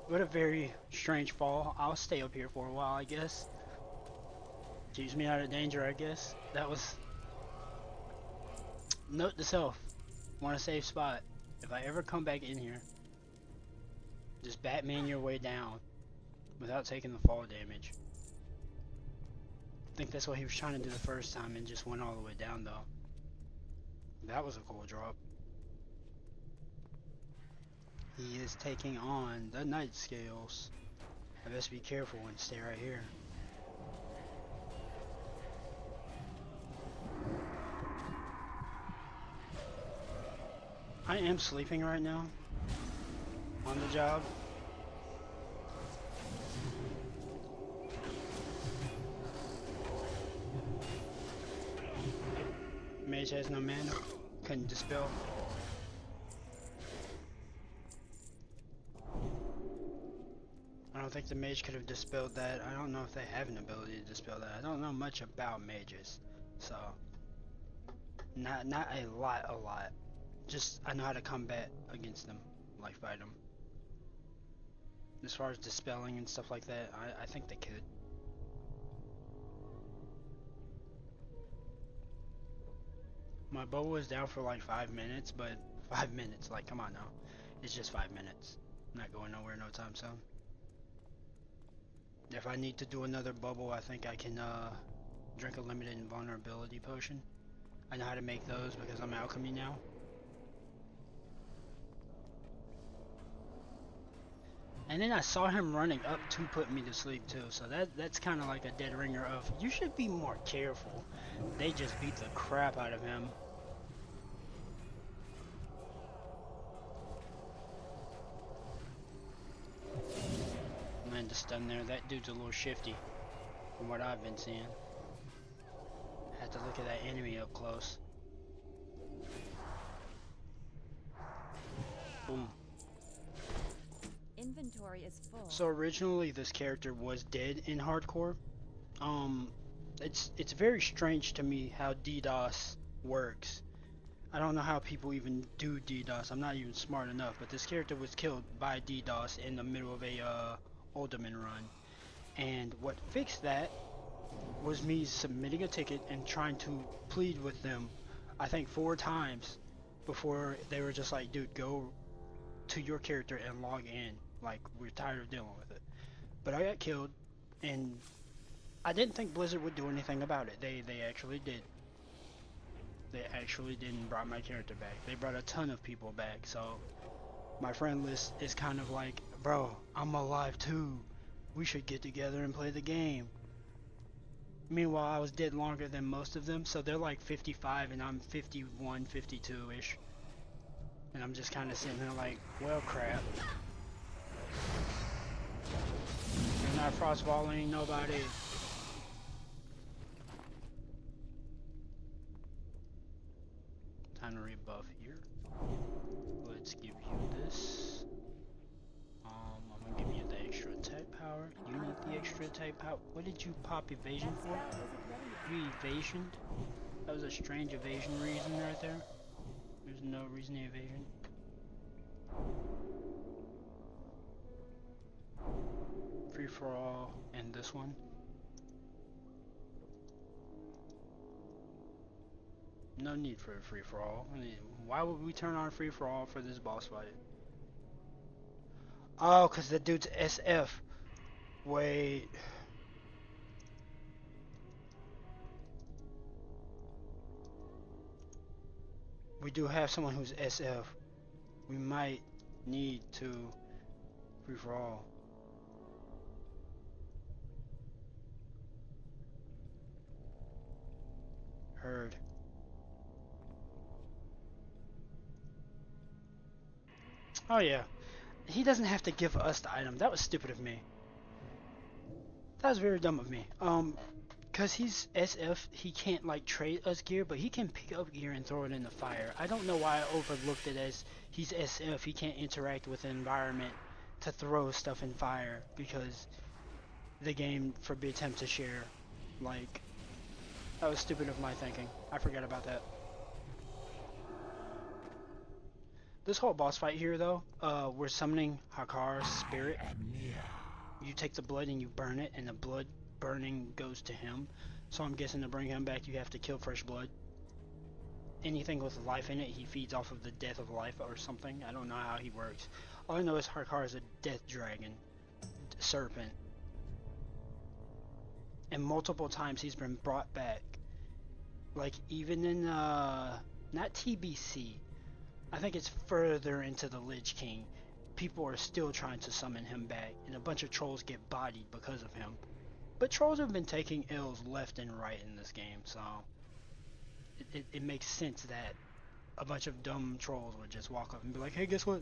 What a very strange fall. I'll stay up here for a while, I guess. Keeps me out of danger, I guess. That was... Note to self. Want a safe spot. If I ever come back in here, just Batman your way down without taking the fall damage. I think that's what he was trying to do the first time and just went all the way down though. That was a cool drop. He is taking on the night scales. I best be careful and stay right here. I am sleeping right now on the job. Mage has no mana. Couldn't dispel. I don't think the mage could have dispelled that. I don't know if they have an ability to dispel that. I don't know much about mages, so not a lot. Just I know how to combat against them, like fight them. As far as dispelling and stuff like that, I think they could. My bubble is down for like 5 minutes, but 5 minutes, like, come on now. It's just 5 minutes. I'm not going nowhere no time soon. If I need to do another bubble, I think I can drink a limited invulnerability potion. I know how to make those because I'm alchemy now. And then I saw him running up to put me to sleep too, so that's kind of like a dead ringer of, you should be more careful. They just beat the crap out of him. Land a stun there. That dude's a little shifty from what I've been seeing. Had to look at that enemy up close. Boom. Inventory is full. So originally this character was dead in hardcore. It's very strange to me how DDoS works. I don't know how people even do DDoS. I'm not even smart enough, but this character was killed by DDoS in the middle of a Ultimate run. And what fixed that was me submitting a ticket and trying to plead with them, I think 4 times before they were just like, dude, go to your character and log in. Like, we're tired of dealing with it. But I got killed, and I didn't think Blizzard would do anything about it. They actually did. They actually did and brought my character back. They brought a ton of people back, so my friend list is kind of like, bro, I'm alive too. We should get together and play the game. Meanwhile, I was dead longer than most of them, so they're like 55 and I'm 51, 52-ish. And I'm just kind of sitting there like, well, crap. You're not frost volleying nobody. Time to rebuff here. Let's give you this. I'm gonna give you the extra attack power. You need the extra attack power. What did you pop evasion That for? spell isn't ready yet. You evasioned? That was a strange evasion reason right there. There's no reason to evasion. Free for all and this one. No need for a free for all. I mean, why would we turn on free for all for this boss fight? Oh, cause the dude's SF. Wait. We do have someone who's SF. We might need to free for all. Heard. Oh yeah. He doesn't have to give us the item. That was stupid of me. That was very dumb of me. Cause he's SF, he can't like trade us gear, but he can pick up gear and throw it in the fire. I don't know why I overlooked it as he's SF, he can't interact with the environment to throw stuff in fire because the game forbids him to share. Like, that was stupid of my thinking. I forgot about that. This whole boss fight here though, we're summoning Hakar's spirit. You take the blood and you burn it, and the blood burning goes to him. So I'm guessing to bring him back you have to kill fresh blood. Anything with life in it, he feeds off of the death of life or something. I don't know how he works. All I know is Hakar is a death dragon. Serpent. And multiple times he's been brought back. Like even in not TBC. I think it's further into the Lich King. People are still trying to summon him back, and a bunch of trolls get bodied because of him. But trolls have been taking L's left and right in this game, so it makes sense that a bunch of dumb trolls would just walk up and be like, hey, guess what?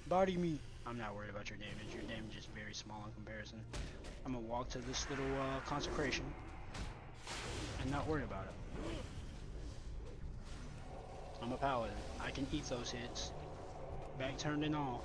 Body me. I'm not worried about your damage. Your damage is very small in comparison. I'm gonna walk to this little consecration and not worry about it. I'm a paladin. I can eat those hits. Back turned and all.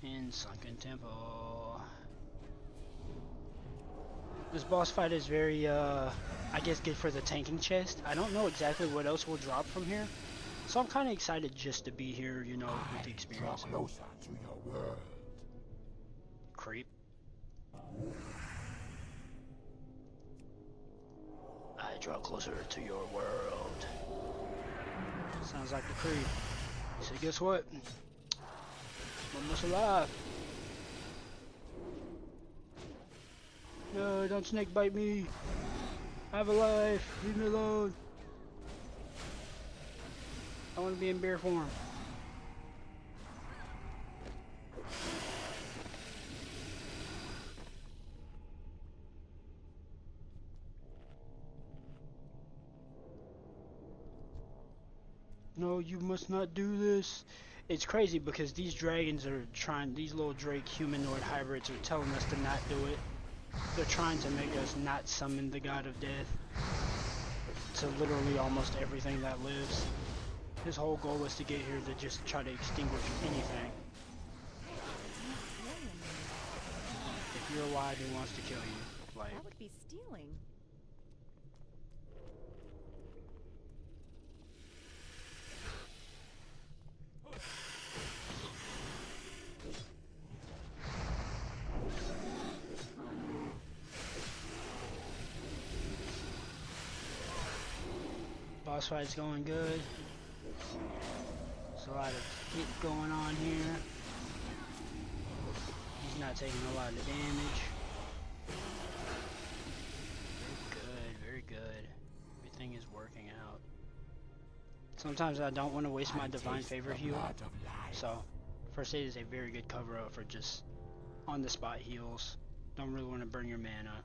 In Sunken Temple. This boss fight is very, I guess, good for the tanking chest. I don't know exactly what else will drop from here, so I'm kind of excited just to be here, you know, with the experience. Draw closer to your world. Creep. I draw closer to your world. Sounds like the creep. So guess what? I'm almost alive. No, don't snake bite me. I have a life. Leave me alone. I want to be in bear form. No, you must not do this. It's crazy because these dragons are trying, these little drake humanoid hybrids are telling us to not do it. They're trying to make us not summon the god of death to literally almost everything that lives. His whole goal is to get here to just try to extinguish anything. If you're alive, he wants to kill you. Like, That would be stealing. boss fight's going good. There's a lot of hit going on here. He's not taking a lot of damage. Very good. Everything is working out. Sometimes I don't want to waste my divine favor heal. So, first aid is a very good cover up for just on the spot heals. Don't really want to burn your mana.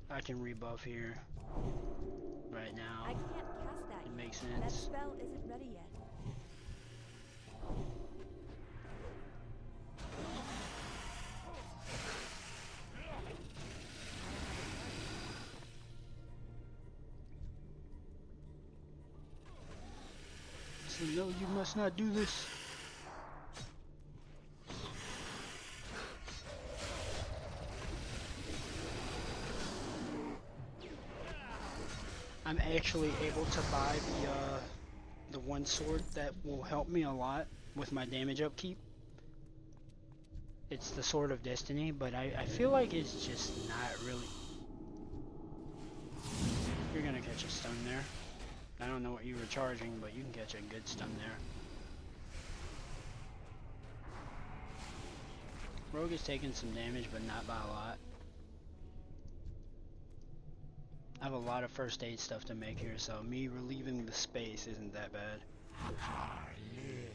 I can rebuff here right now. I can't cast that It yet. makes That sense. spell isn't ready yet. So no, you must not do this. I'm actually able to buy the one sword that will help me a lot with my damage upkeep. It's the Sword of Destiny, but I feel like it's just not really... You're gonna catch a stun there. I don't know what you were charging, but you can catch a good stun there. Rogue is taking some damage, but not by a lot. I have a lot of first aid stuff to make here, so me relieving the space isn't that bad.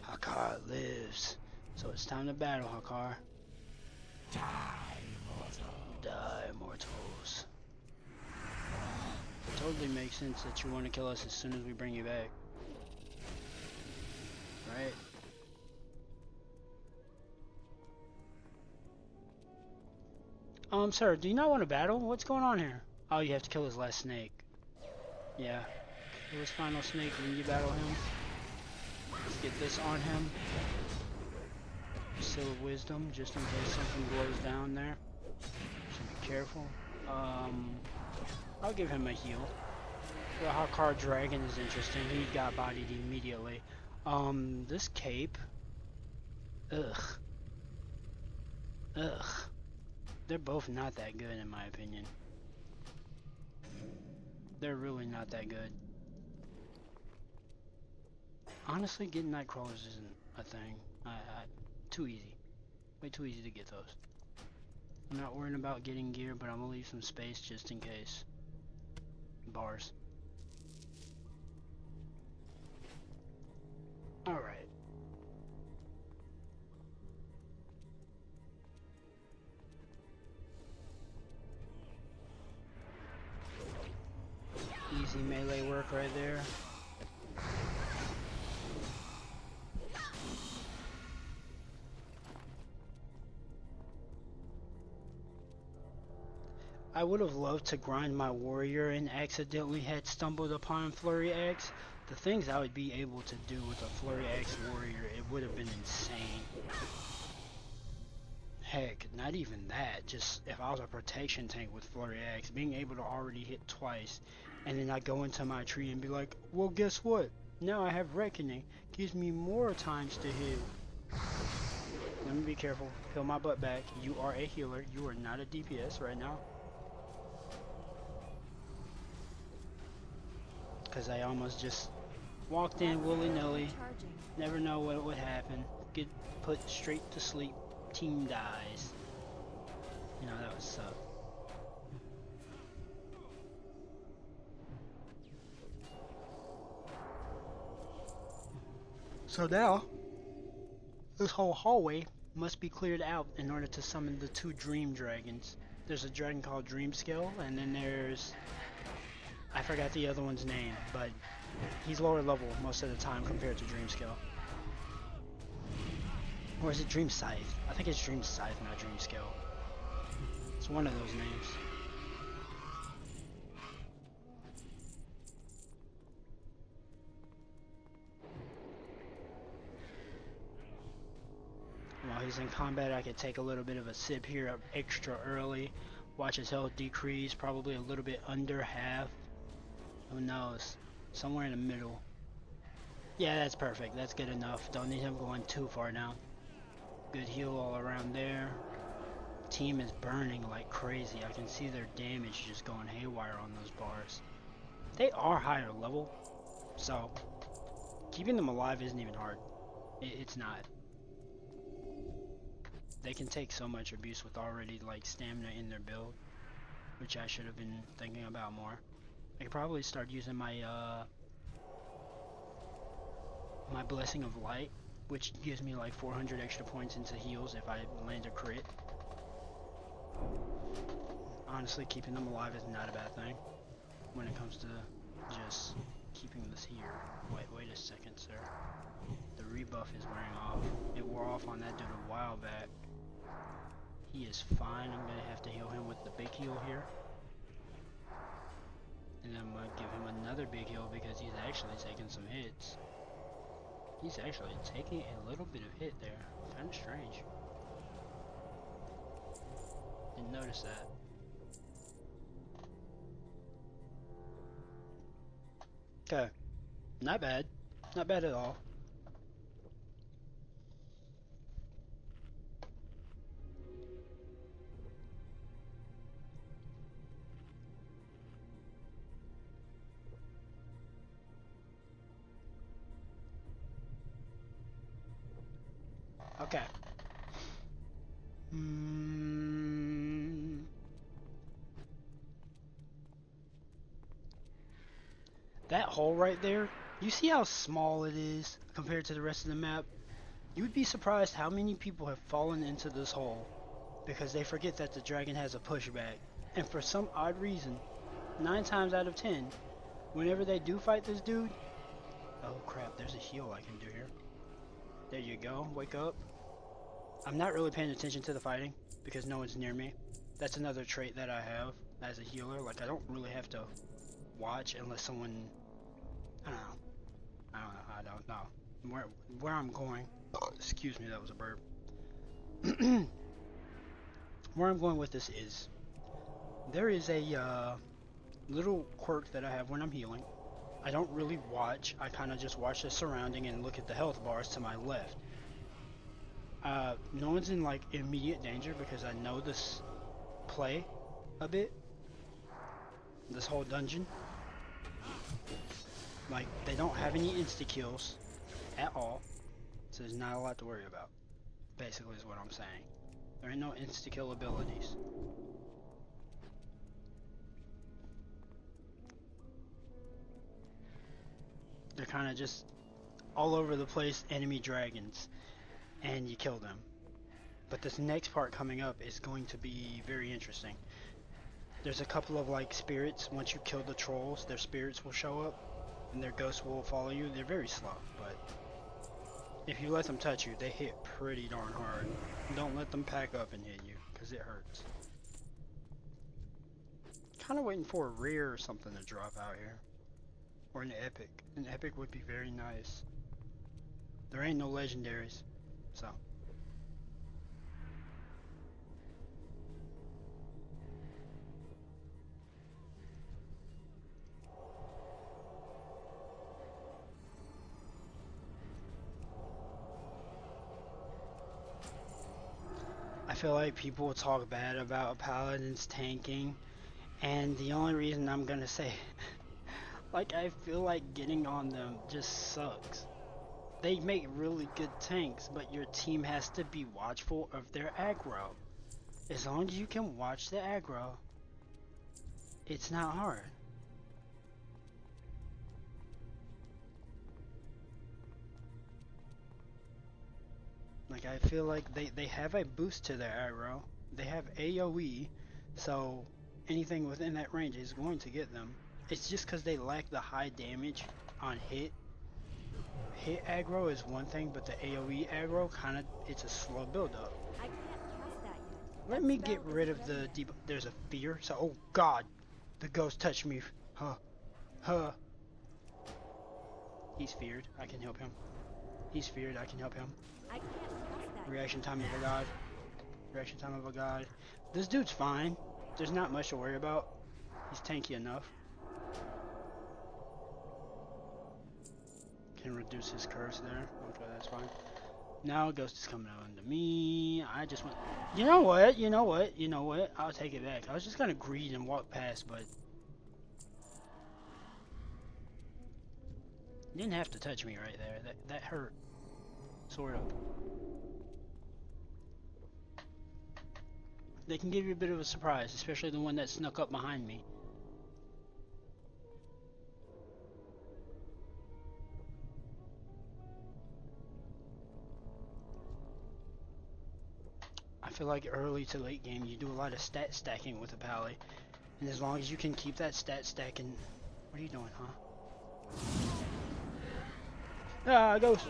Hakar lives. So it's time to battle, Hakar. Die, mortal. Die, mortals. It totally makes sense that you want to kill us as soon as we bring you back. Right? Sir, do you not want to battle? What's going on here? Oh, you have to kill his last snake. Yeah. Kill his final snake when you battle him. Let's get this on him. Seal of Wisdom, just in case something blows down there. Should be careful. I'll give him a heal. The Hakar Dragon is interesting. He got bodied immediately. This cape. Ugh. They're both not that good in my opinion. They're really not that good. Honestly, getting Nightcrawlers isn't a thing. Too easy. Way too easy to get those. I'm not worrying about getting gear, but I'm gonna leave some space just in case. Bars. Alright. Easy melee work right there. I would have loved to grind my warrior and accidentally had stumbled upon Flurry Axe. The things I would be able to do with a Flurry Axe warrior, it would have been insane. Heck, not even that. Just if I was a protection tank with Flurry Axe, being able to already hit twice, and then I go into my tree and be like, well, guess what? Now I have Reckoning. Gives me more times to hit. Let me be careful. Heal my butt back. You are a healer. You are not a DPS right now. Because I almost just walked in willy-nilly. Charging. Never know what would happen. Get put straight to sleep. Team dies. You know, that would suck. So now, this whole hallway must be cleared out in order to summon the 2 Dream Dragons. There's a dragon called Dreamscale, and then there's... I forgot the other one's name, but he's lower level most of the time compared to Dreamscale. Or is it Dream Scythe? I think it's Dream Scythe, not Dreamscale. It's one of those names. While he's in combat, I could take a little bit of a sip here up extra early. Watch his health decrease, probably a little bit under half. Who knows? Somewhere in the middle. Yeah, that's perfect. That's good enough. Don't need him going too far now. Good heal all around there. Team is burning like crazy. I can see their damage just going haywire on those bars. They are higher level, so keeping them alive isn't even hard. It's not. They can take so much abuse with already like stamina in their build, which I should have been thinking about more. I could probably start using my my Blessing of Light, which gives me like 400 extra points into heals if I land a crit. Honestly, keeping them alive is not a bad thing when it comes to just keeping this here. Wait a second, sir. The rebuff is wearing off. It wore off on that dude a while back. He is fine. I'm gonna have to heal him with the big heal here. And I'm gonna give him another big heal because he's actually taking some hits. He's actually taking a little bit of hit there. Kinda strange. Didn't notice that. Okay. Not bad. Not bad at all. Okay. That hole right there, you see how small it is compared to the rest of the map? You would be surprised how many people have fallen into this hole because they forget that the dragon has a pushback. And for some odd reason, 9 times out of 10, whenever they do fight this dude, oh crap, there's a heal I can do here. There you go, wake up. I'm not really paying attention to the fighting because no one's near me. That's another trait that I have as a healer. Like, I don't really have to watch unless someone, I don't know where I'm going. Excuse me, that was a burp. Where I'm going with this is there is a little quirk that I have when I'm healing. I don't really watch. I kind of just watch the surrounding and look at the health bars to my left. No one's in like immediate danger because I know this play a bit. This whole dungeon. Like, they don't have any insta-kills at all, so there's not a lot to worry about, basically is what I'm saying. There ain't no insta-kill abilities. They're kind of just all over the place enemy dragons, and you kill them. But this next part coming up is going to be very interesting. There's a couple of like spirits. Once you kill the trolls, their spirits will show up and their ghosts will follow you. They're very slow, but if you let them touch you, they hit pretty darn hard. Don't let them pack up and hit you, because it hurts. Kind of waiting for a rare or something to drop out here. Or an epic. An epic would be very nice. There ain't no legendaries, so. feel like people talk bad about paladins tanking, and the only reason I'm gonna say, like, I feel like getting on them just sucks. They make really good tanks, but your team has to be watchful of their aggro. As long as you can watch the aggro, it's not hard. Like, I feel like they have a boost to their aggro. They have AoE, so anything within that range is going to get them. It's just because they lack the high damage on hit. Hit aggro is one thing, but the AoE aggro kind of, it's a slow build up. I can't cast that yet. Let That me spell get rid isn't of ready the yet. deep. There's a fear. So, oh God, the ghost touched me. Huh. He's feared. I can help him. He's feared. I can help him. I can't cast that Reaction time of a god. Reaction time of a god. This dude's fine. There's not much to worry about. He's tanky enough. Can reduce his curse there. Okay, that's fine. Now ghost is coming on to me. I just went. You know what? You know what? You know what? I'll take it back. I was just gonna greed and walk past, but you didn't have to touch me right there. That hurt. Sort of. They can give you a bit of a surprise, especially the one that snuck up behind me. I feel like early to late game you do a lot of stat stacking with a pally. And as long as you can keep that stat stacking... What are you doing, huh? Ah, ghost!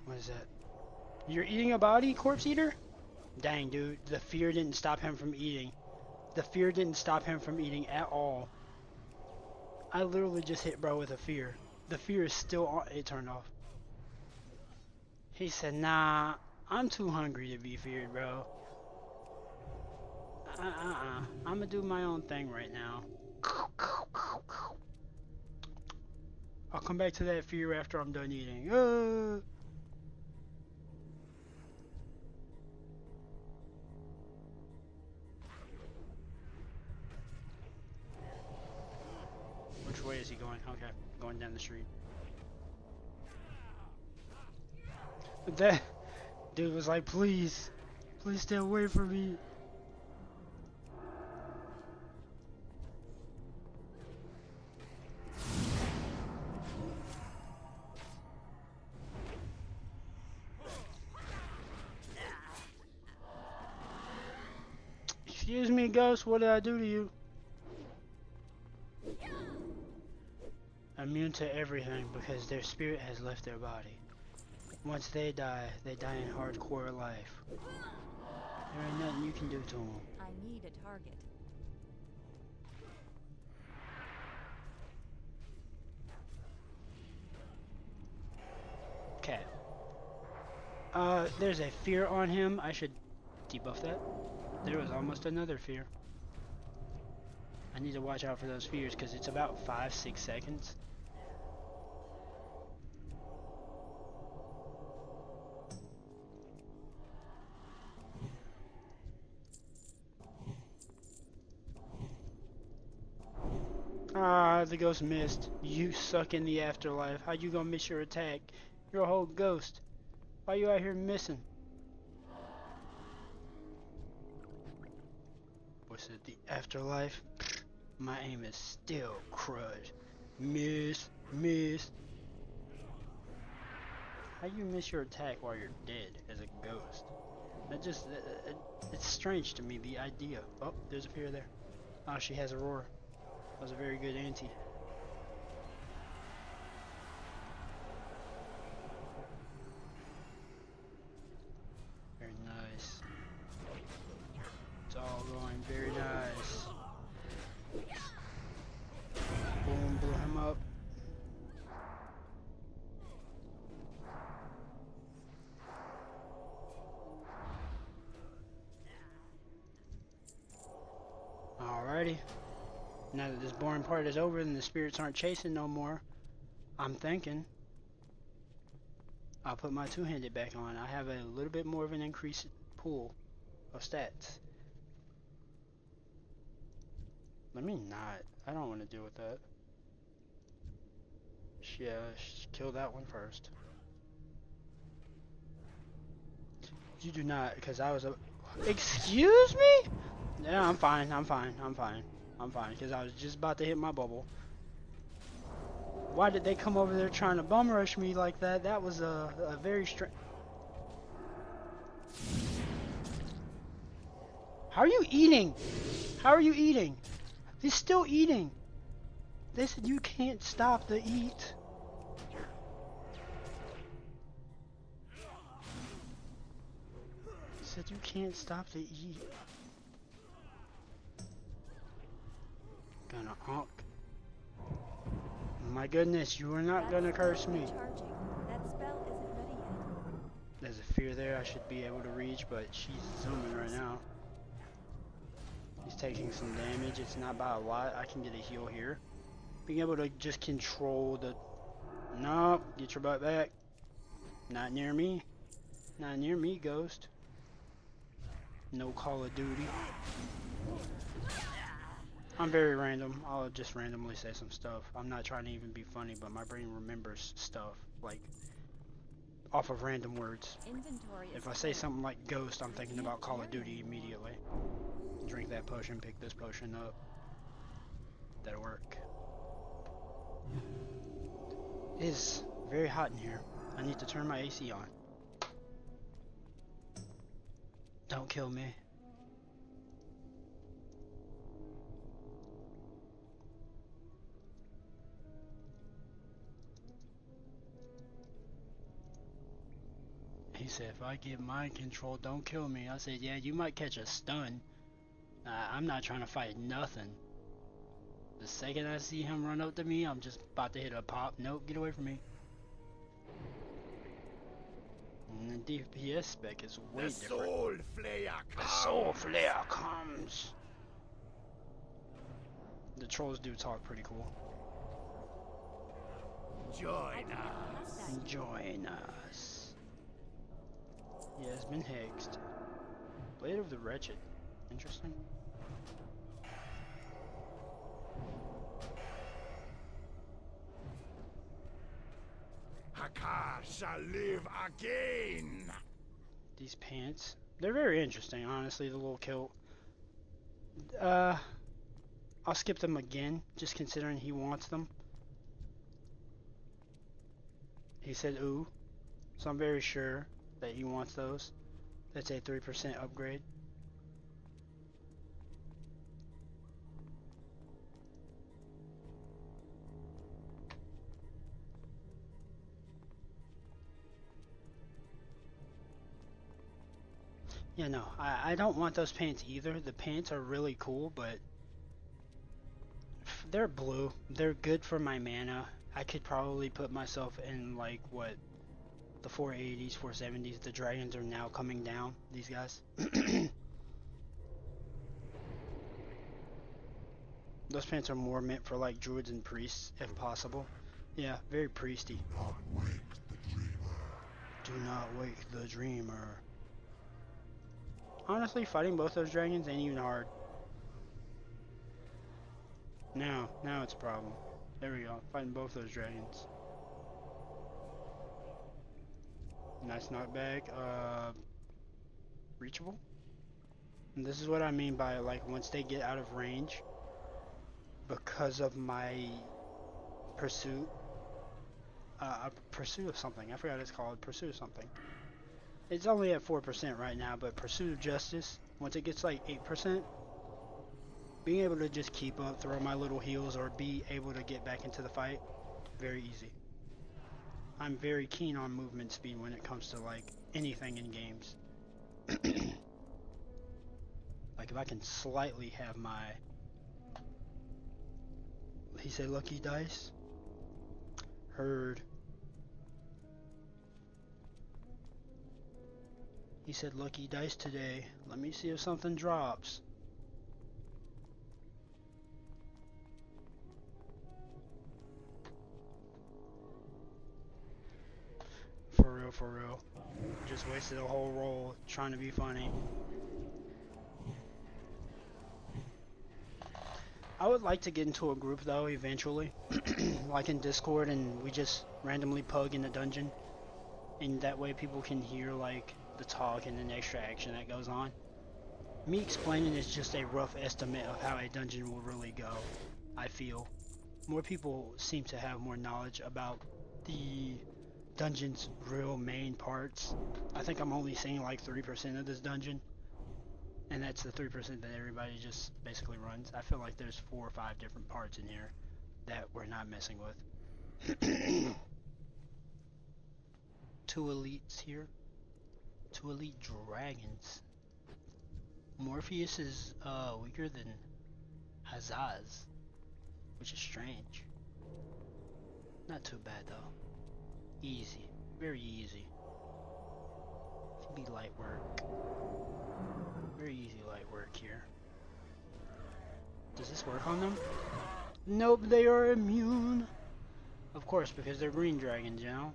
What is that? You're eating a body, corpse eater? Dang, dude. The fear didn't stop him from eating. The fear didn't stop him from eating at all. I literally just hit bro with a fear. The fear is still on. It turned off. He said, nah, I'm too hungry to be feared, bro. I'm gonna do my own thing right now. I'll come back to that fear after I'm done eating. Which way is he going? Okay, going down the street. That dude was like, please stay away from me. Excuse me, ghost, what did I do to you? Immune to everything because their spirit has left their body. Once they die in hardcore life. There ain't nothing you can do to them. I need a target. Okay. There's a fear on him. I should debuff that. There was almost another fear. I need to watch out for those fears because it's about 5-6 seconds. Ah, the ghost missed. You suck in the afterlife. How you gonna miss your attack? You're a whole ghost. Why you out here missing? What's it, the afterlife? My aim is still crud. Miss. How you miss your attack while you're dead as a ghost? That just, it's strange to me, the idea. Oh, there's a fear there. Oh, she has a roar. That was a very good anti. Very nice. It's all going very nice. Boom, blew him up. Alrighty. Now that this boring part is over and the spirits aren't chasing no more, I'm thinking I'll put my two-handed back on. I have a little bit more of an increased pool of stats. Let me not. I don't want to deal with that. Yeah, kill that one first. You do not, because I was a... Excuse me? Yeah, I'm fine, I'm fine, I'm fine. I'm fine, because I was just about to hit my bubble. Why did they come over there trying to bum rush me like that? That was a very strange... How are you eating? How are you eating? He's still eating. They said you can't stop the eat. They said you can't stop the eat. Gonna honk. My goodness, you are not gonna curse me. Charging. That spell isn't ready yet. There's a fear there I should be able to reach, but she's zooming right now. He's taking some damage. It's not by a lot. I can get a heal here. Being able to just control the... Nope, get your butt back. Not near me. Not near me, Ghost. No Call of Duty. I'm very random. I'll just randomly say some stuff. I'm not trying to even be funny, but my brain remembers stuff, like, off of random words. Inventory If I say something like Ghost, I'm thinking about Call of Duty immediately. Drink that potion, pick this potion up. That'll work. It is very hot in here. I need to turn my AC on. Don't kill me. He said, if I get mind control, don't kill me. I said, yeah, you might catch a stun. I'm not trying to fight nothing. The second I see him run up to me, I'm just about to hit a pop. Nope, get away from me. And the DPS spec is way different. Soul Flayer The Soul Flare comes. The trolls do talk pretty cool. Join us. Join us. Yeah, it's been hexed. Blade of the Wretched. Interesting. Hakar shall live again. These pants. They're very interesting, honestly, the little kilt. I'll skip them again, just considering he wants them. He said ooh, so I'm very sure that he wants those. That's a 3% upgrade. Yeah, no, I don't want those pants either. The pants are really cool, but they're blue. They're good for my mana. I could probably put myself in, like, what, the 480s, 470s. The dragons are now coming down, these guys. Those pants are more meant for, like, druids and priests, if possible. Yeah, very priesty. Do not wake the dreamer. Honestly, fighting both those dragons ain't even hard. Now it's a problem. There we go, fighting both those dragons. Nice knockback. Reachable? And this is what I mean by, like, once they get out of range, because of my pursuit. Pursuit of something. I forgot what it's called. Pursuit of something. It's only at 4% right now, but Pursuit of Justice, once it gets like 8%, being able to just keep up, throw my little heals, or be able to get back into the fight, very easy. I'm very keen on movement speed when it comes to, like, anything in games. Like, if I can slightly have my... He said lucky dice? Heard. He said lucky dice today. Let me see if something drops. for real. Just wasted a whole roll trying to be funny. I would like to get into a group though eventually, like in Discord, and we just randomly pug in the dungeon, and that way people can hear like the talk and the extra action that goes on. Me explaining is just a rough estimate of how a dungeon will really go, I feel. More people seem to have more knowledge about the dungeon's real main parts. I think I'm only seeing like 3% of this dungeon, and that's the 3% that everybody just basically runs. I feel like there's 4 or 5 different parts in here that we're not messing with. 2 elites here. 2 elite dragons. Morpheus is weaker than Hazaz, which is strange. Not too bad though. Easy. Very easy. Can be light work. Very easy light work here. Does this work on them? Nope, they are immune. Of course, because they're green dragons, you know?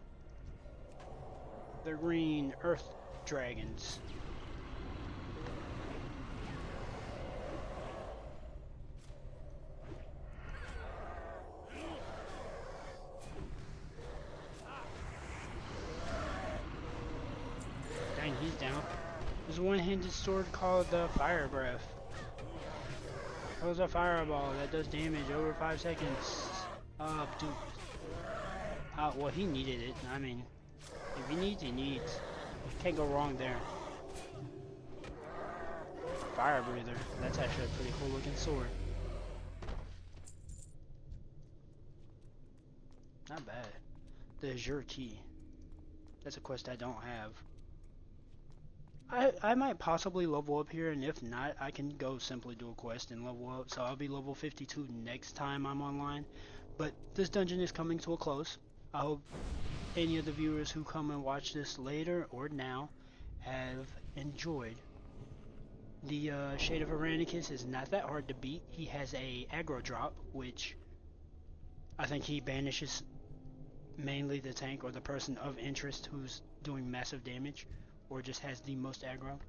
They're green earth dragons. Dang, he's down. There's a one-handed sword called the Fire Breath. Throws a fireball that does damage over 5 seconds. Dude. Well, he needed it. I mean, if he needs, he needs. Can't go wrong there. Fire breather. That's actually a pretty cool looking sword. Not bad. The Azure Key. That's a quest I don't have. I might possibly level up here, and if not, I can go simply do a quest and level up. So I'll be level 52 next time I'm online. But this dungeon is coming to a close. I hope any of the viewers who come and watch this later or now have enjoyed. The Shade of Aranicus is not that hard to beat. He has a aggro drop, which I think he banishes mainly the tank or the person of interest who's doing massive damage, or just has the most aggro.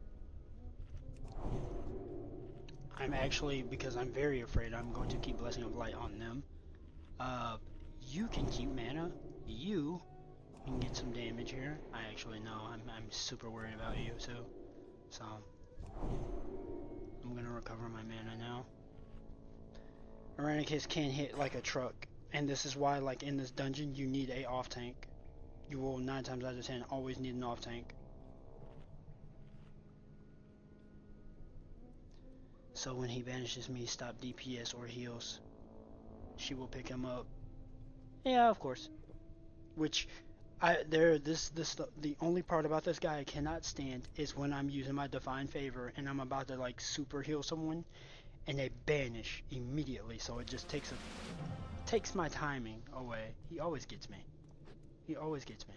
I'm actually, because I'm very afraid, I'm going to keep Blessing of Light on them. You can keep mana. You can get some damage here. I actually know. I'm super worried about you too. So I'm gonna recover my mana now. Aranicus can hit like a truck, and this is why, like in this dungeon, you need a off tank. You will 9 times out of 10 always need an off tank. So when he banishes me, stop DPS or heals, she will pick him up. Yeah, of course. Which the only part about this guy I cannot stand is when I'm using my Divine Favor and I'm about to like super heal someone and they banish immediately, so it just takes my timing away. He always gets me. He always gets me.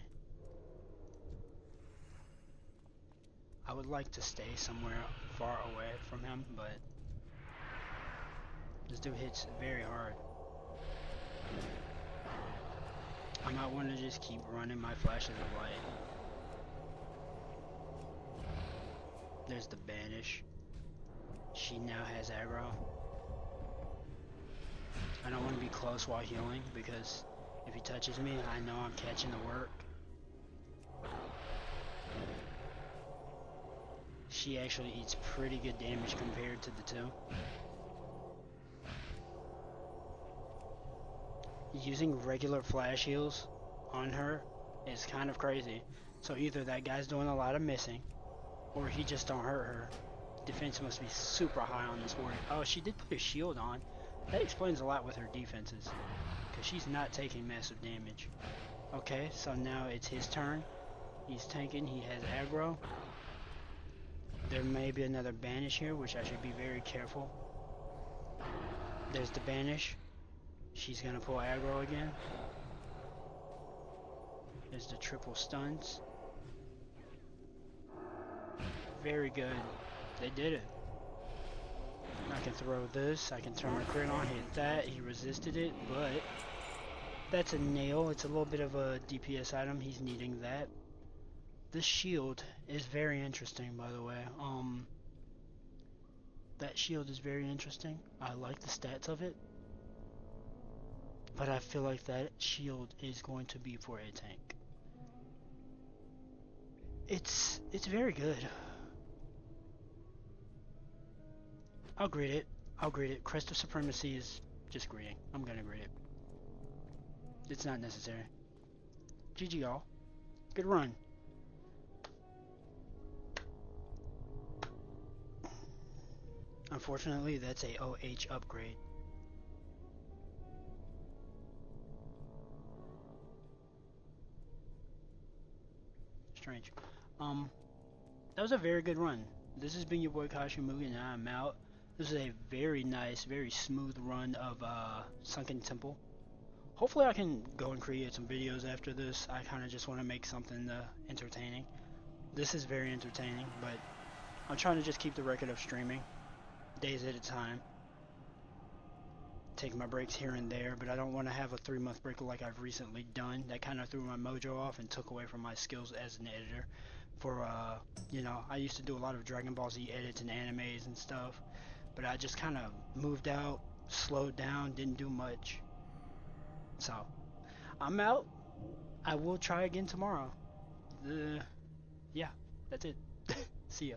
I would like to stay somewhere far away from him, but this dude hits very hard. I might want to just keep running my flashes of light. There's the banish. She now has aggro. I don't want to be close while healing, because if he touches me, I know I'm catching the work. She actually eats pretty good damage compared to the two. Using regular flash heals on her is kind of crazy. So either that guy's doing a lot of missing, or he just don't hurt her. Defense must be super high on this warrior. Oh, she did put a shield on. That explains a lot with her defenses, because she's not taking massive damage. Okay, so now it's his turn. He's tanking, he has aggro. There may be another banish here, which I should be very careful. There's the banish. She's gonna pull aggro again. There's the triple stuns. Very good. They did it. I can throw this. I can turn my crit on, hit that. He resisted it, but that's a nail. It's a little bit of a DPS item. He's needing that. This shield is very interesting, by the way. That shield is very interesting. I like the stats of it, but I feel like that shield is going to be for a tank. It's very good. I'll grade it. I'll grade it. Crest of Supremacy is just grading. I'm gonna grade it. It's not necessary. GG y'all. Good run. Unfortunately, that's a OH upgrade. Strange. That was a very good run. This has been your boy Kashimugi, and I'm out. This is a very nice, very smooth run of Sunken Temple. Hopefully I can go and create some videos after this. I kind of just want to make something entertaining. This is very entertaining, but I'm trying to just keep the record of streaming days at a time. Take my breaks here and there, but I don't want to have a 3-month break like I've recently done. That kind of threw my mojo off and took away from my skills as an editor. For, you know, I used to do a lot of Dragon Ball Z edits and animes and stuff, but I just kind of moved out, slowed down, didn't do much. So, I'm out. I will try again tomorrow. Yeah, that's it. See ya.